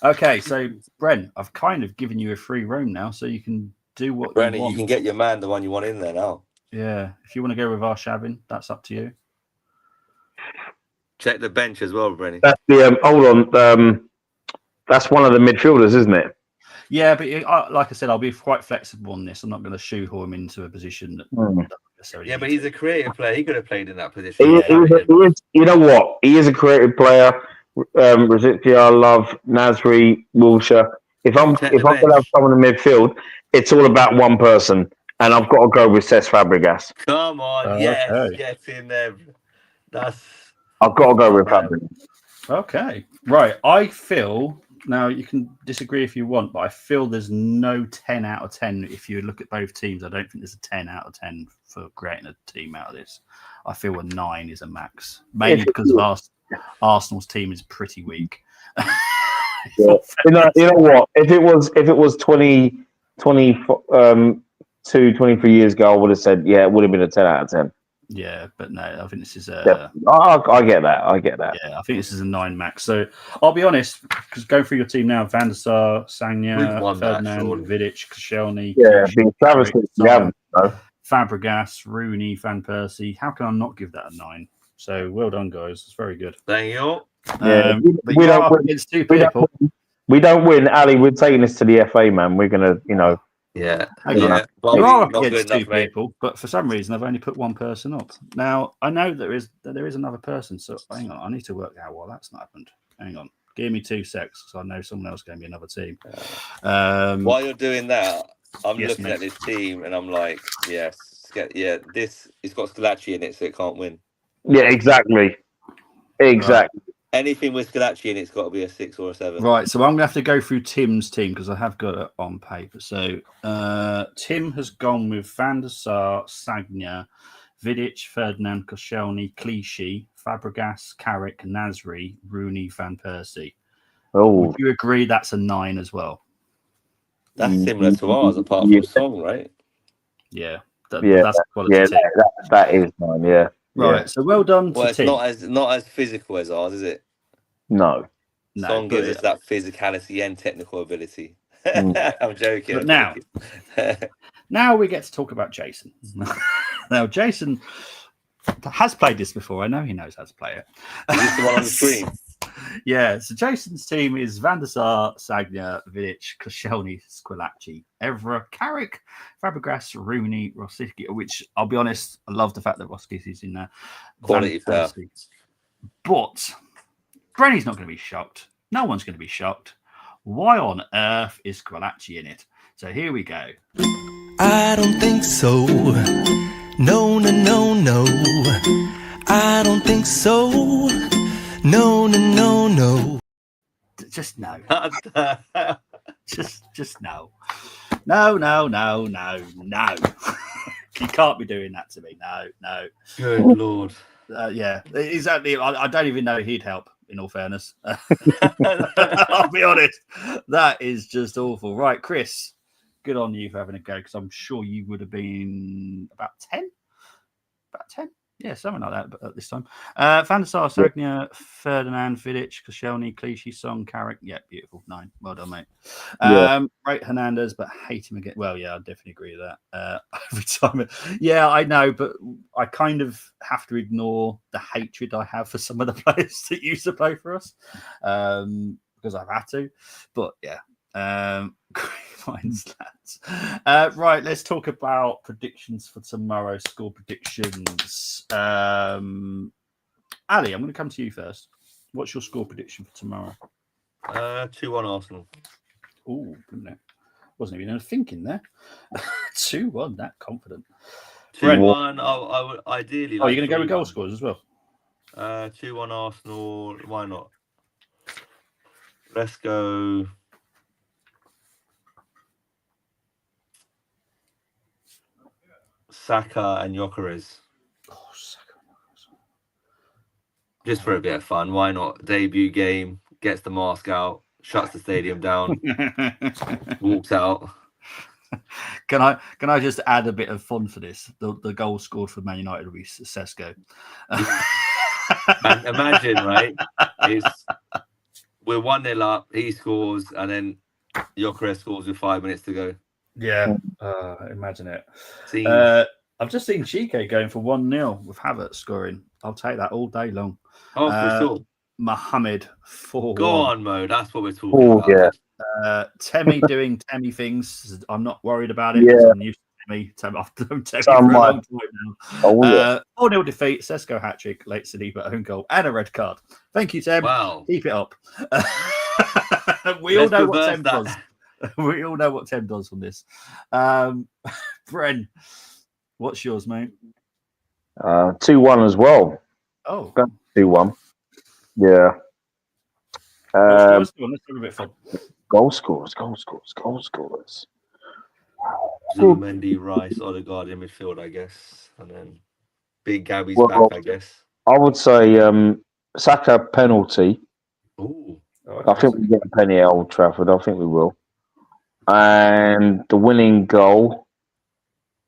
Okay, so Bren, I've kind of given you a free roam now, so you can do what Brenny, you want. You can get your man, the one you want in there now. Yeah, if you want to go with Arshavin, that's up to you. Check the bench as well, Brenny. That's the hold on. That's one of the midfielders, isn't it? Yeah, but like I said, I'll be quite flexible on this. I'm not going to shoehorn him into a position that doesn't necessarily. Yeah, need but to. he's a creative player. He could have played in that He position. is, you know what? He is a creative player. Rizicchia, Love, Nasri, Wilshere. If I'm Check if the I'm going to have bench. someone in midfield, it's all about one person, and I've got to go with Cesc Fabregas. Come on, Okay. get in there. That's I've got to go with man. Fabregas. Okay. Right. I feel now you can disagree if you want, but I feel there's no 10 out of 10 if you look at both teams. I don't think there's a 10 out of 10 for creating a team out of this. I feel a 9 is a max, mainly because of Arsenal's team is pretty weak. Yeah. You know what? If it was 23 years ago, I would have said, yeah, it would have been a 10 out of 10. Yeah, but no, I think this is Yeah. I get that. Yeah, I think this is a 9 max. So I'll be honest, because going through your team now, Van der Sar, We've Sagna, won that, Ferdinand, surely. Vidic, Koscielny, Yeah, Clichy, being travesty. Carrick, Yeah, no. Fabregas, Rooney, Van Persie. How can I not give that a 9? So well done, guys. It's very good. Thank you. Yeah, But you are up against 2 people. We don't win, Ali. We're taking this to the FA, man. We're gonna, Yeah. Hang on. Yeah. Well, You are up not against good 2 enough, mate. people, but for some reason I've only put 1 person up. Now I know there is another person, so hang on. I need to work out why that's not happened. Hang on. Give me 2 secs, because I know someone else going to be another team. While you're doing that, I'm Yes, looking mate. at this team and I'm like, this it's got Scalacci in it, so it can't win. Yeah, exactly. Anything with Scalacci in it's got to be a 6 or a 7. Right, so I'm going to have to go through Tim's team because I have got it on paper. So Tim has gone with Van der Sar, Sagna, Vidic, Ferdinand, Koscielny, Clichy, Fabregas, Carrick, Nasri, Rooney, Van Persie. Oh, Would you agree that's a 9 as well? That's similar to ours, apart from Song, right? Yeah, that's quality team. that is mine. Yeah, right. So well done Well, to it's Tim. not as physical as ours, is it? No. Song gives us that physicality and technical ability. I'm joking. But now we get to talk about Jason. Now, Jason has played this before. I know he knows how to play it. Is this the one on the screen? Yeah. So Jason's team is Van der Sar, Sagna, Vidic, Koscielny, Squillaci, Evra, Carrick, Fabregas, Rooney, Rosicki, which I'll be honest, I love the fact that Rosicki's in there. Quality player. But Granny's not going to be shocked. No one's going to be shocked. Why on earth is Squillaci in it? So here we go. I don't think so. No, no, no, no. I don't think so. No, no, no, no. Just no. just no. No. You can't be doing that to me. No. Good Lord. Yeah, exactly. I don't even know he'd help, in all fairness. I'll be honest. That is just awful. Right, Chris, good on you for having a go, because I'm sure you would have been about 10? About 10? Yeah, something like that, but at this time. Van der Sar, Sagna, Ferdinand, Vidic, Koscielny, Clichy, Song, Carrick. Yeah, beautiful. 9. Well done, mate. Right, Hernandez, but hate him again. Well, yeah, I definitely agree with that. Every time. Yeah, I know, but I kind of have to ignore the hatred I have for some of the players that used to play for us, because I've had to. But yeah. Right, let's talk about predictions for tomorrow. Score predictions. Ali, I'm going to come to you first. What's your score prediction for tomorrow? 2-1 Arsenal. Oh, wasn't even thinking there. 2-1, that confident. 2-1. I would ideally. You're going to go with goal scorers as well? 2-1 Arsenal. Why not? Let's go. Saka and Gyökeres. Oh, Saka and Gyökeres. Just for a bit of fun. Why not? Debut game, gets the mask out, shuts the stadium down, walks out. Can I just add a bit of fun for this? The goal scored for Man United will be Sesko. And imagine, right? We're 1-0 up, he scores, and then Gyökeres scores with 5 minutes to go. Yeah, imagine it. I've just seen Chike going for 1-0 with Havertz scoring. I'll take that all day long. Oh, for sure. Mohamed 4-1. Go on, Mo. That's what we're talking about. Yeah. Temi doing Temi things. I'm not worried about it because I'm used to me. Tom, I've done for a Sam might. long time now. Oh, yeah. 4-0 defeat, Sesko hat-trick, late Saliba own goal, and a red card. Thank you, Tim. Wow. Keep it up. We all Let's know what reverse Tim that. does. We all know what Tim does on this. Bren, what's yours, mate? 2-1 as well. Oh, 2-1. Yeah. goal scorers? Let's have a bit of fun. Goal scorers. Zubimendi, Rice, Odegaard in midfield, I guess. And then Big Gabby's Well, back, I guess. I would say Saka penalty. Ooh. I think we get a penny at Old Trafford. I think we will. And the winning goal,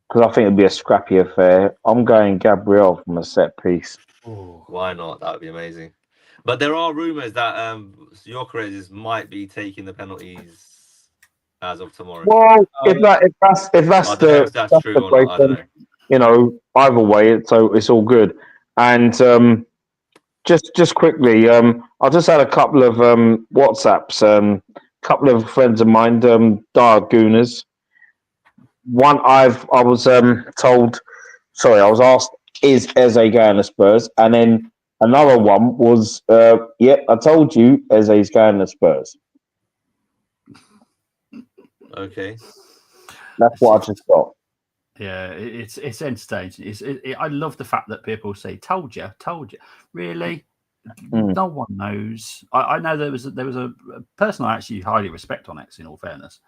because I think it'd be a scrappy affair. I'm going Gabriel from a set piece. Ooh, why not? That would be amazing. But there are rumours that Gyökeres might be taking the penalties as of tomorrow. Well, if that's I don't know if that's true or not. I don't know. You know, either way, it's all good. And just quickly, I just had a couple of WhatsApps. Couple of friends of mine, dire gooners. One I was told. Sorry, I was asked, "Is Eze going to Spurs?" And then another one was, "Yep, I told you, Eze's going to Spurs." Okay. That's what I just got. Yeah, it's entertaining. I love the fact that people say, "Told you." Really, no one knows. I know there was a person I actually highly respect on X, in all fairness,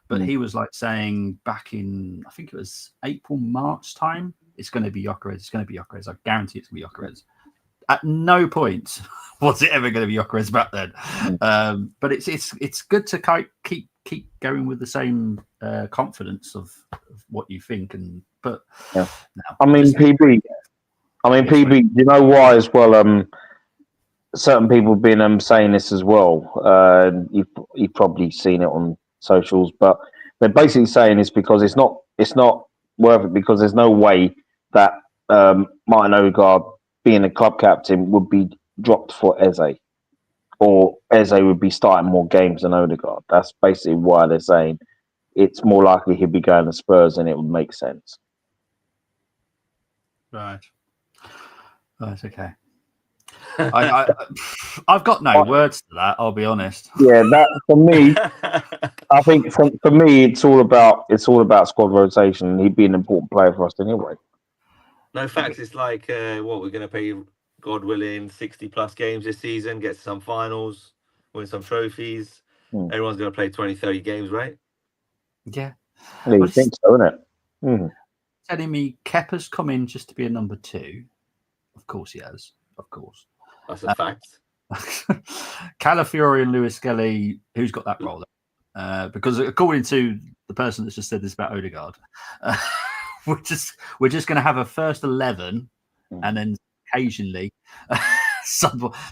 but he was like saying back in, I think it was April, March time, it's going to be Gyökeres. It's going to be Gyökeres. I guarantee it's going to be Gyökeres. At no point was it ever going to be Gyökeres back then. But it's good to keep going with the same confidence of what you think. But yeah. No, I mean, PB. You know why as well? Certain people have been saying this as well. You've probably seen it on socials, but they're basically saying it's because it's not worth it, because there's no way that Martin Odegaard, being a club captain, would be dropped for Eze, or Eze would be starting more games than Odegaard. That's basically why they're saying it's more likely he'd be going to Spurs, and it would make sense. Right. That's okay. I've got no words to that. I'll be honest. Yeah, that for me, I think for me, it's all about squad rotation. He'd be an important player for us anyway. No facts. It's like what we're going to pay, God willing, 60+ games this season, get some finals, win some trophies. Everyone's going to play 20, 30 games, right? Yeah. I think so, isn't it? Telling me Kepa's come in just to be a number 2. Of course he has. Of course. That's a fact. Calafiori and Lewis Skelly, who's got that role? Because according to the person that's just said this about Odegaard, we're just going to have a first 11, and then occasionally,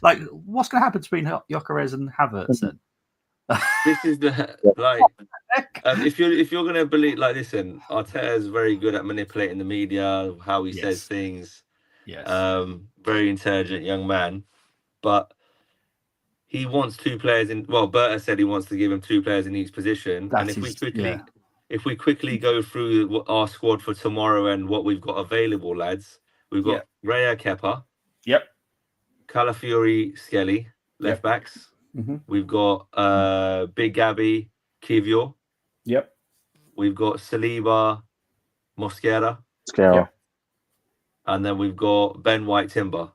like, what's going to happen between Gyökeres and Havertz? Then? This is the if you're going to believe, like, listen, Arteta is very good at manipulating the media, how he says things. Yes. Very intelligent young man, but he wants 2 players in. Well, Berta said he wants to give him 2 players in each position, and if we quickly go through our squad for tomorrow and what we've got available, lads, we've got Raya Kepa, Calafiori, Skelly, left backs. We've got Big Gabby, Kivior. We've got Saliba, Mosquera. And then we've got Ben White, Timber.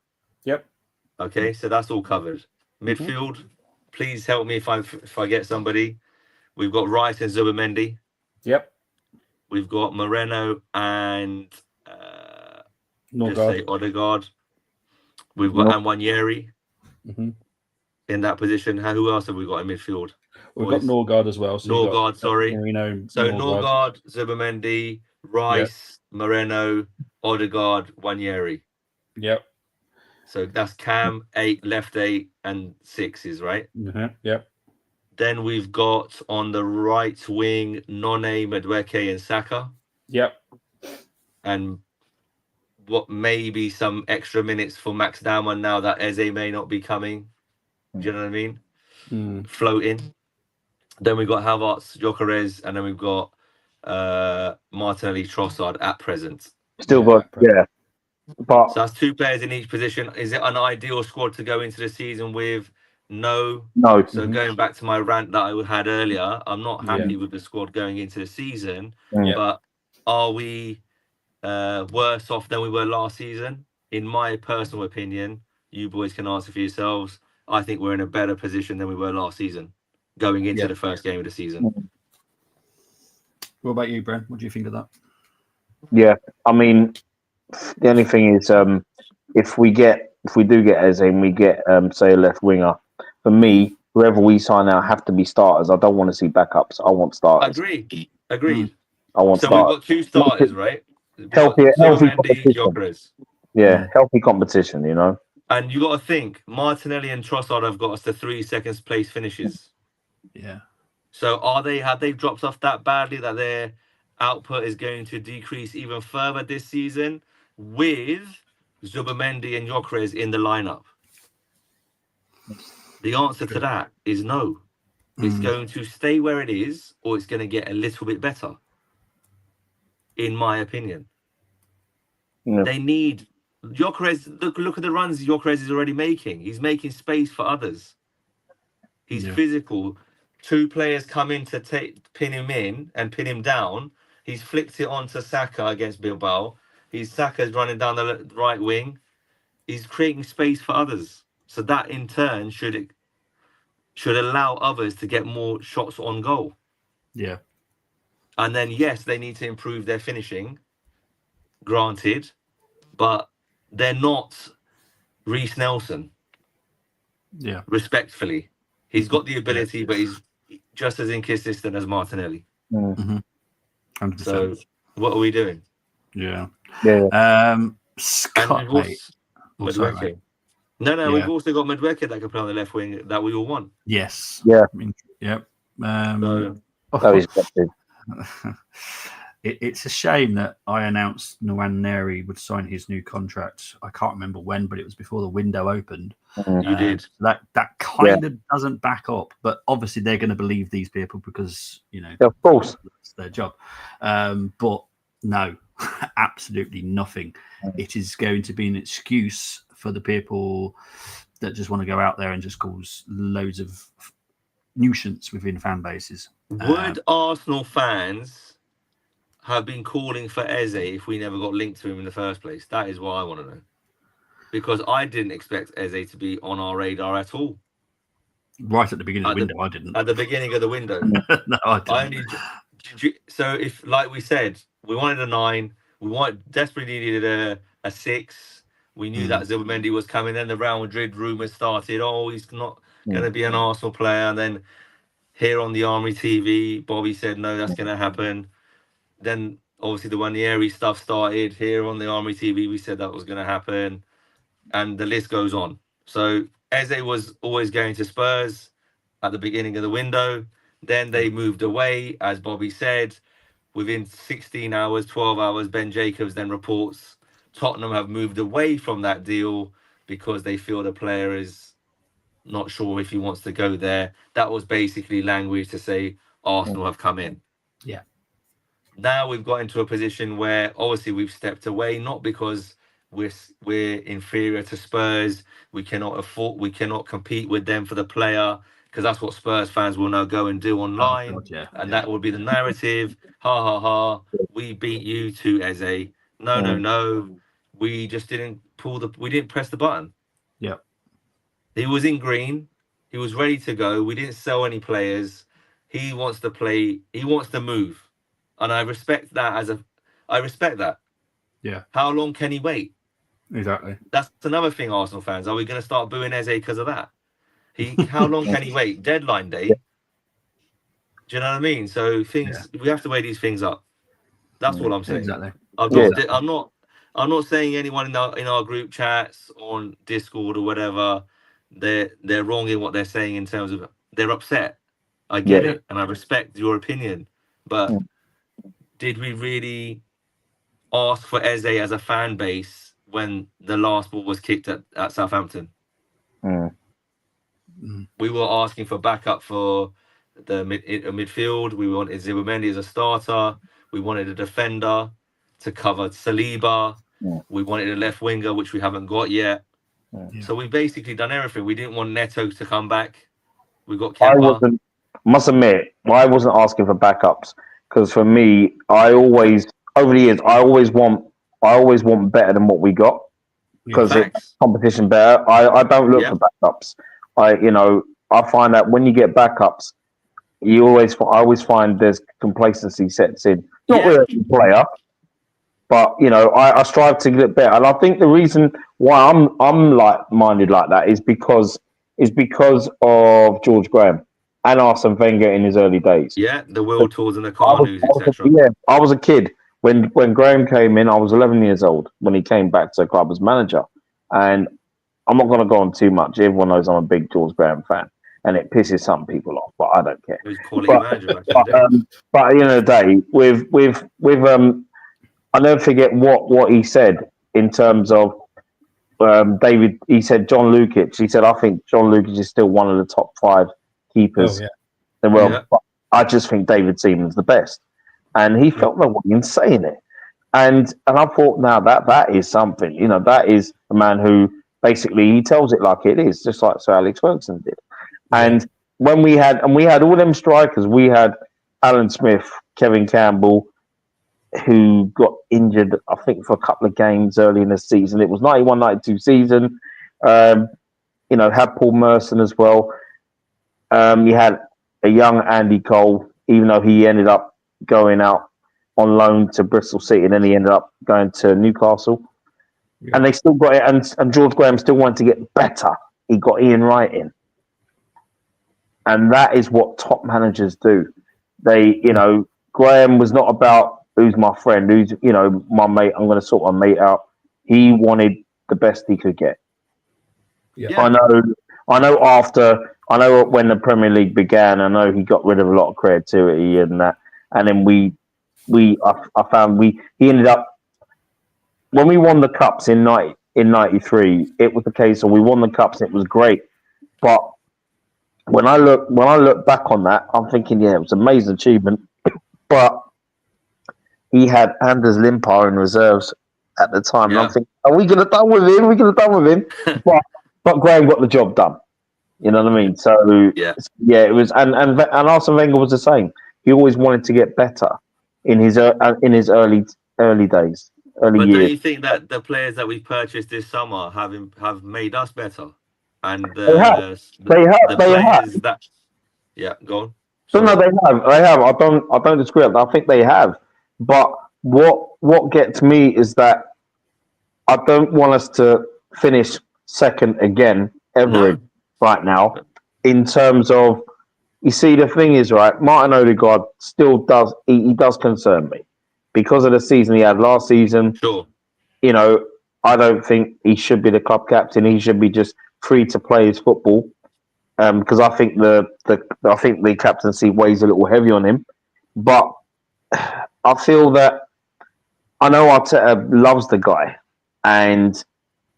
Okay, so that's all covered. Midfield, please help me if I get somebody. We've got Rice and Zubimendi. We've got Moreno and just say Odegaard. We've got Anwanieri in that position. Who else have we got in midfield? We've got Norgard as well. So Norgard, sorry. So Norgard, Zubimendi, Rice, Moreno, Odegaard, Wanyeri. So that's Cam, 8, left 8, and 6s, right? Then we've got on the right wing None, Madueke, and Saka. And what maybe some extra minutes for Max Daumann now that Eze may not be coming. Do you know what I mean? Floating. Then we've got Havertz, Gyökeres, and then we've got Martinelli, Trossard at present. Still got, yeah. But So that's 2 players in each position. Is it an ideal squad to go into the season with? No. no, So going back to my rant that I had earlier, I'm not happy Yeah. with the squad going into the season. Yeah. But are we worse off than we were last season? In my personal opinion, you boys can answer for yourselves. I think we're in a better position than we were last season, going into the first game of the season. What about you, Bren? What do you think of that? yeah. I mean, the only thing is, if we do get Eze and we get say a left winger, for me, whoever we sign now have to be starters. I don't want to see backups. I want starters. Agreed. I want So starters. we've got 2 starters, right? Healthy Zubimendi, competition. Gyökeres. Yeah, healthy competition. You know. And you got to think, Martinelli and Trossard have got us to 3 second place finishes. Yeah. So have they dropped off that badly that their output is going to decrease even further this season with Zubimendi and Gyökeres in the lineup? The answer to that is no. It's going to stay where it is, or it's going to get a little bit better, in my opinion. Yeah. They need Gyökeres. Look at the runs Gyökeres is already making. He's making space for others. He's physical. 2 players come in to pin him in and pin him down. He's flicked it on to Saka against Bilbao. Saka's running down the right wing. He's creating space for others. So that in turn should allow others to get more shots on goal. Yeah. And then, yes, they need to improve their finishing, granted, but they're not Reece Nelson. Yeah. Respectfully. He's got the ability, but he's just as inconsistent as Martinelli. 100%. So what are we doing? Yeah. And Scott, we've also, mate. Oh, sorry, Madueke. mate. No, we've also got Madueke that can play on the left wing that we all want. Yes. Yeah. I mean, yep. Oh, he's got to. It's a shame that I announced Nwaneri would sign his new contract. I can't remember when, but it was before the window opened. You did. That kind of doesn't back up, but obviously they're going to believe these people because, you know, Of course. that's their job. But no, absolutely nothing. It is going to be an excuse for the people that just want to go out there and just cause loads of nuisance within fan bases. Would Arsenal fans have been calling for Eze if we never got linked to him in the first place? That is what I want to know. Because I didn't expect Eze to be on our radar at all. Right at the beginning of the window, I didn't. At the beginning of the window. No, I didn't. So if, like we said, we wanted a 9, we desperately needed a 6. We knew that Zubimendi was coming. Then the Real Madrid rumours started. Oh, he's not going to be an Arsenal player. And then here on the Army TV, Bobby said, no, that's going to happen. Then obviously the Ranieri stuff started. Here on the Army TV, we said that was going to happen. And the list goes on. So Eze was always going to Spurs at the beginning of the window. Then they moved away, as Bobby said. Within 16 hours, 12 hours, Ben Jacobs then reports Tottenham have moved away from that deal because they feel the player is not sure if he wants to go there. That was basically language to say Arsenal have come in. Yeah. Now we've got into a position where obviously we've stepped away, not because we're inferior to Spurs. We cannot compete with them for the player, because that's what Spurs fans will now go and do online. Oh, God, and that would be the narrative. Ha ha ha. We beat you to Eze. No. We just didn't we didn't press the button. Yeah. He was in green. He was ready to go. We didn't sell any players. He wants to play. He wants to move. And I respect that I respect that. Yeah. How long can he wait? Exactly. That's another thing, Arsenal fans. Are we going to start booing Eze because of that? How long can he wait? Deadline day. Do you know what I mean? So we have to weigh these things up. That's all I'm saying. Exactly. I'm not saying anyone in our group chats on Discord or whatever, they're wrong in what they're saying in terms of they're upset. I get it, and I respect your opinion. But did we really ask for Eze as a fan base when the last ball was kicked at Southampton? We were asking for backup for midfield. We wanted Zubimendi as a starter. We wanted a defender to cover Saliba. Yeah. We wanted a left winger, which we haven't got yet. Yeah. So we've basically done everything. We didn't want Neto to come back. We got I Kepa. must admit, I wasn't asking for backups because for me, over the years, I always want better than what we got because it's Facts. competition better. I don't look Yeah. for backups. I find that when you get backups, I always find there's complacency sets in. Not with a player, but I strive to get better. And I think the reason why I'm like minded like that is because of George Graham and Arsene Wenger in his early days. Yeah, the world tours and the Carnus, etc. Yeah, I was a kid when Graham came in. I was 11 years old when he came back to the club as manager, and I'm not going to go on too much. Everyone knows I'm a big George Graham fan, and it pisses some people off, but I don't care. He was quality manager back in But, the day. but at the end of the day, with I'll never forget what he said in terms of David. He said John Lukic. He said, I think John Lukic is still one of the top 5 keepers in the world. Yeah. But I just think David Seaman's the best. And he felt no way in saying it. And I thought, now that is something. That is a man who basically he tells it like it is, just like Sir Alex Ferguson did. And when we had all them strikers, we had Alan Smith, Kevin Campbell, who got injured, I think, for a couple of games early in the season. It was 91-92 season. Had Paul Merson as well. You had a young Andy Cole, even though he ended up going out on loan to Bristol City, and then he ended up going to Newcastle. Yeah. And they still got it, and George Graham still wanted to get better. He got Ian Wright in. And that is what top managers do. Graham was not about who's my friend, who's my mate. I'm going to sort my mate out. He wanted the best he could get. Yeah. I know. When the Premier League began, I know he got rid of a lot of creativity and that. And then I found he ended up when we won the cups in '93. It was the case of we won the cups. And it was great, but when I look back on that, I'm thinking, it was an amazing achievement, but he had Anders Limpar in reserves at the time. Yeah. And I'm thinking, are we going to done with him? But Graham got the job done. You know what I mean? So it was, and Arsene Wenger was the same. He always wanted to get better in his early days, But years. don't you think that the players that we purchased this summer have made us better? And They have. Go on. So no, they have. I don't disagree. I think they have. But what gets me is that I don't want us to finish second again right now. In terms of, you see, the thing is, right, Martin Odegaard still does. He does concern me because of the season he had last season. Sure. I don't think he should be the club captain. He should be just free to play his football. Because I think the captaincy weighs a little heavy on him, but I feel that I know Arteta loves the guy, and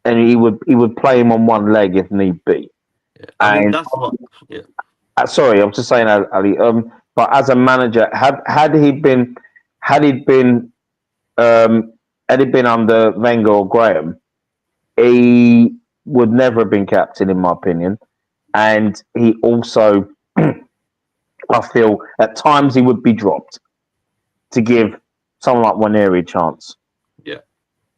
he would play him on one leg if need be. Yeah. I mean, that's what. Yeah. Sorry, I'm just saying, Ali. But as a manager, had he been under Wenger or Graham, he would never have been captain, in my opinion. And he also, I feel, at times he would be dropped to give someone like Waneri a chance. Yeah,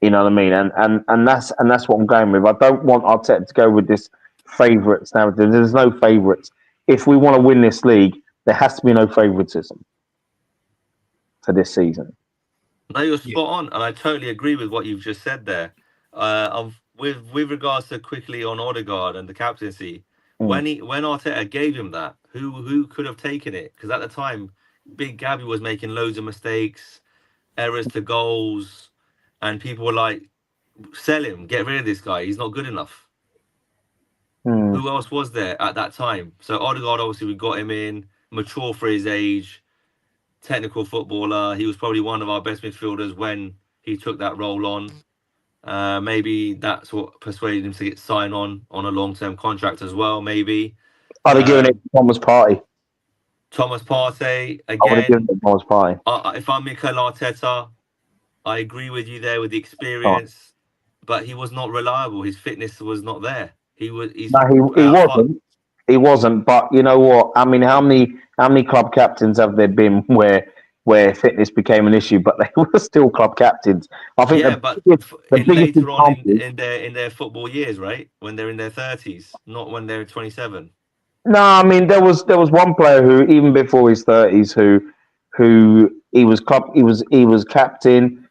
you know what I mean. And that's what I'm going with. I don't want Arteta to go with this favourites narrative. There's no favourites. If we want to win this league, there has to be no favouritism for this season. No, you're spot on, and I totally agree with what you've just said there. With regards to quickly on Odegaard and the captaincy. When Arteta gave him that, who could have taken it? Because at the time, Big Gabby was making loads of mistakes, errors to goals, and people were like, "Sell him, get rid of this guy. He's not good enough." Who else was there at that time? So Odegaard, obviously, we got him in, mature for his age, technical footballer. He was probably one of our best midfielders when he took that role on. Maybe that's what persuaded him to get signed on a long-term contract as well. Maybe I'd have given it to Thomas Partey. Thomas Partey I would have given again. it Thomas Partey. If I'm Mikel Arteta, I agree with you there with the experience, but he was not reliable. His fitness was not there. He's No, he wasn't. He wasn't. But you know what? I mean, how many club captains have there been where fitness became an issue, but they were still club captains? I think but the biggest later on example. in their football years, right? When they're in their 30s, not when they're 27. No, I mean there was one player who even before his 30s who he was captain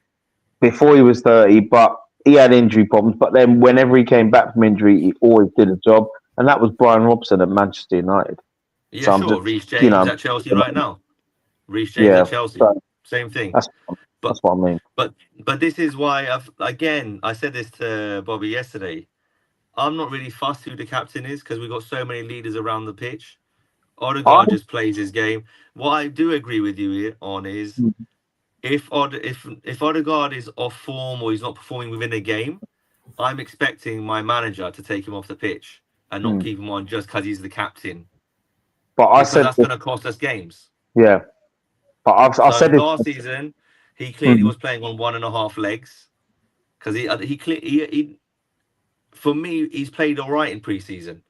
before he was 30, but he had injury problems. But then whenever he came back from injury, he always did a job, and that was Brian Robson at Manchester United. Yeah, So sure. Reece James at Chelsea right now. Reece James at Chelsea, so same thing. that's what I mean. But this is why I said this to Bobby yesterday. I'm not really fussed who the captain is because we've got so many leaders around the pitch. Odegaard just plays his game. What I do agree with you on is if Odegaard is off form or he's not performing within a game, I'm expecting my manager to take him off the pitch and not keep him on just because he's the captain. But I because said that's going to cost us games. Yeah, but I said last season he clearly was playing on 1.5 legs because he for me he's played all right in pre-season.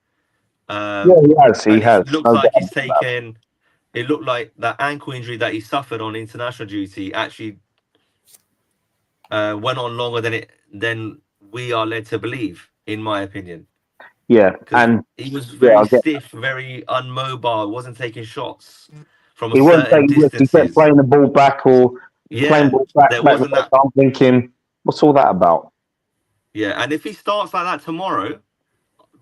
Yeah, he has. It looks like he's taken. It looked like that ankle injury that he suffered on international duty actually went on longer than we are led to believe, in my opinion. Yeah, and he was very stiff, very unmobile. Wasn't taking shots from he certain distances. He kept playing the ball back or playing ball back. There wasn't that. I'm thinking, what's all that about? Yeah, and if he starts like that tomorrow,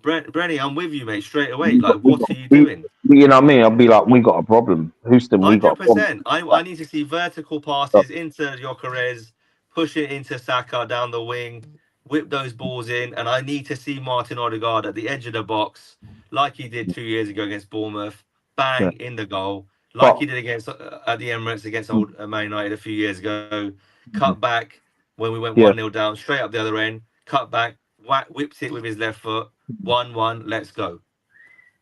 Brenny, I'm with you, mate, straight away. Like, what are you doing? You know what I mean? I'll be like, we got a problem. Houston, we got a problem. 100%. I need to see vertical passes into Gyökeres, push it into Saka down the wing, whip those balls in, and I need to see Martin Odegaard at the edge of the box, like he did 2 years ago against Bournemouth, bang in the goal, like he did against at the Emirates against old Man United a few years ago. Cut back when we went 1-0 down, straight up the other end, cut back, whips it with his left foot, 1-1, let's go.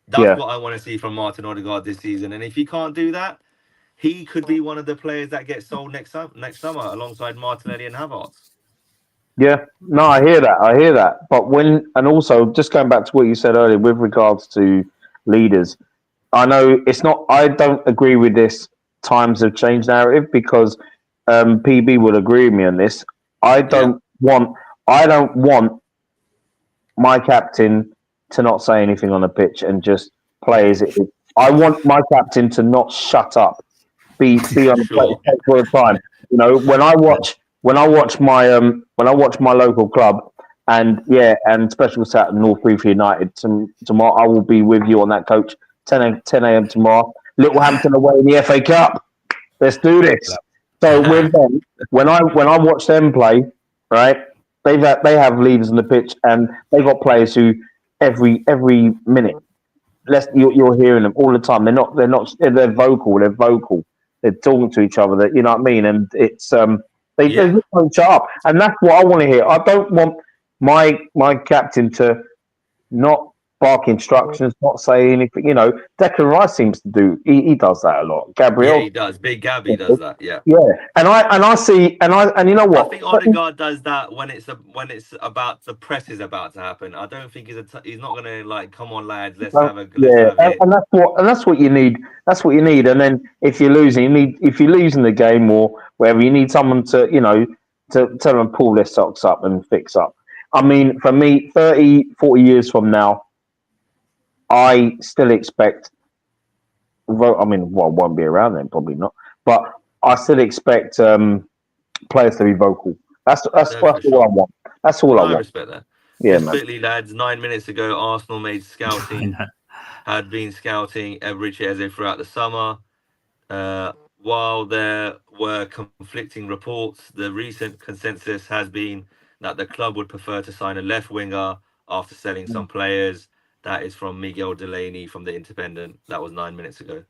That's what I want to see from Martin Odegaard this season. And if he can't do that, he could be one of the players that gets sold next summer alongside Martinelli and Havertz. Yeah, no, I hear that. But and also just going back to what you said earlier with regards to leaders, I know I don't agree with this times have changed narrative because PB would agree with me on this. I don't want my captain to not say anything on the pitch and just play as it is. I want my captain to not shut up, be on the pitch all the time. You know, when I watch my local club, and special sat North United tomorrow, I will be with you on that coach 10 a.m. tomorrow. Littlehampton away in the FA Cup. Let's do this. So with them, when I watch them play, right, they have leaders on the pitch, and they've got players who every minute, you're hearing them all the time. They're vocal. They're talking to each other. You know what I mean? And it's they don't shut up, and that's what I want to hear. I don't want my captain to not bark instructions, not say anything. You know, Declan Rice seems to do. He does that a lot. Gabriel, he does. Big Gabby does that. Yeah. And I see, and you know what? I think Odegaard does that when it's about the press is about to happen. I don't think he's not gonna like, come on lads, let's have a and that's what you need. That's what you need. And then if you're losing, the game or wherever, you need someone to to tell them pull their socks up and fix up. I mean, for me, 30, 40 years from now, I still expect. I mean, won't be around then, probably not. But I still expect players to be vocal. That's all I want. That's all I want. I respect that. Yeah, just quickly, lads. 9 minutes ago, Arsenal made scouting. Had been scouting Eberechi Eze throughout the summer. While there were conflicting reports, the recent consensus has been that the club would prefer to sign a left winger after selling some players. That is from Miguel Delaney from The Independent. That was 9 minutes ago.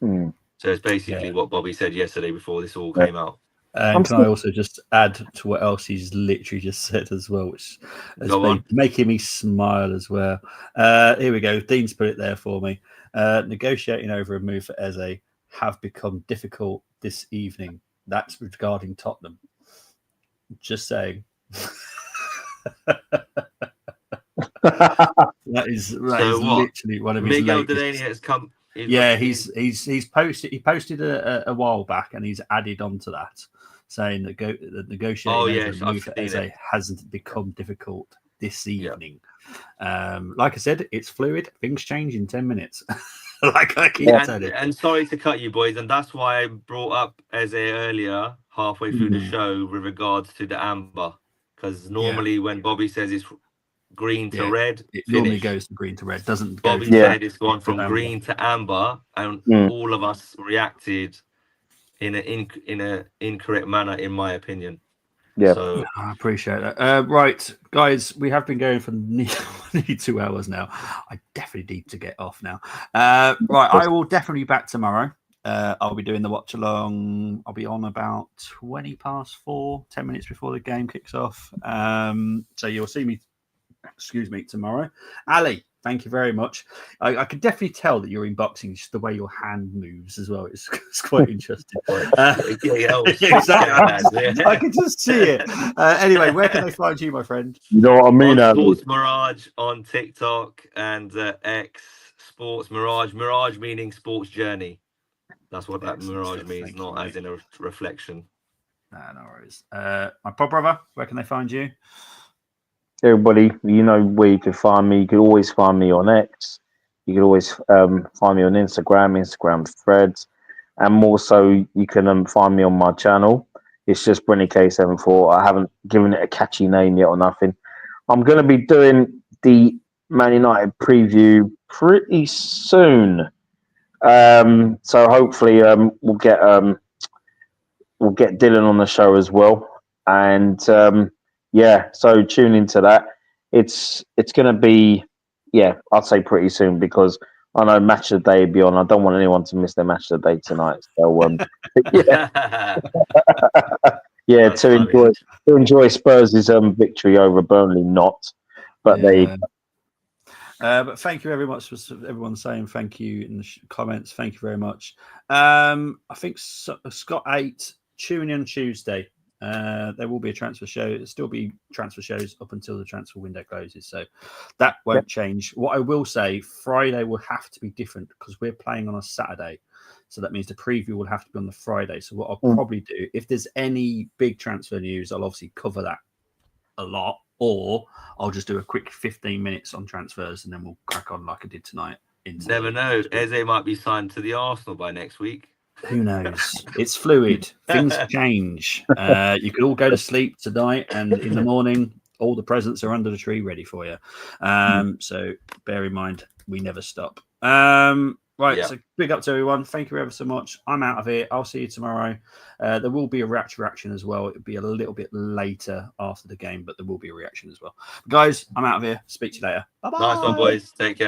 So it's basically what Bobby said yesterday before this all came out. And can I also just add to what else he's literally just said as well, which has been making me smile as well. Here we go. Dean's put it there for me. Negotiating over a move for Eze have become difficult this evening. That's regarding Tottenham. Just saying. that is literally one of his Miguel latest. Delaney has come. He's posted a while back, and he's added on to that, saying that the negotiating over a move for Eze hasn't become difficult this evening. Like I said, it's fluid. Things change in 10 minutes. Like I keep telling. And sorry to cut you, boys, and that's why I brought up Eze earlier, halfway through the show, with regards to the amber, because normally when Bobby says it's green to red, it normally goes to green to red. Doesn't Bobby said it's gone from green to amber, and all of us reacted in an incorrect manner, in my opinion. Yeah, so I appreciate that. Right, guys, we have been going for nearly 2 hours now. I definitely need to get off now. Right, I will definitely be back tomorrow. I'll be doing the watch along. I'll be on about 4:20, 10 minutes before the game kicks off. So you'll see me. Excuse me, tomorrow. Ali, thank you very much. I can definitely tell that you're in boxing, just the way your hand moves as well. It's quite interesting. Exactly. I can just see it. Anyway, where can they find you, my friend? You know what I mean? On Sports Mirage on TikTok and X, Sports Mirage. Mirage meaning sports journey. That's what that Mirage means, not as in a reflection. No worries. My pod brother, where can they find you? Everybody, you know where you can find me. You can always find me on X. You can always find me on Instagram threads, and more so, you can find me on my channel. It's just Brenny K74. I haven't given it a catchy name yet or nothing. I'm going to be doing the Man United preview pretty soon. So hopefully we'll get Dylan on the show as well, and so tune into that. It's going to be, I'd say pretty soon, because I know match of the day will be on. I don't want anyone to miss their match of the day tonight. So to enjoy Spurs' victory over Burnley, not. But but thank you very much for everyone saying thank you in the comments. Thank you very much. I think Scott 8 tune in on Tuesday. There will be a transfer show. There'll still be transfer shows up until the transfer window closes, so that won't change. What I will say, Friday will have to be different because we're playing on a Saturday, so that means the preview will have to be on the Friday. So what I'll probably do, if there's any big transfer news, I'll obviously cover that a lot, or I'll just do a quick 15 minutes on transfers and then we'll crack on like I did tonight. Never know. Eze might be signed to the Arsenal by next week. Who knows? It's fluid. Things change. You could all go to sleep tonight, and in the morning, all the presents are under the tree ready for you. So bear in mind, we never stop. So big up to everyone. Thank you ever so much. I'm out of here. I'll see you tomorrow. There will be a reaction as well. It'll be a little bit later after the game, but there will be a reaction as well. Guys, I'm out of here. Speak to you later. Bye-bye. Nice one, boys. Take care.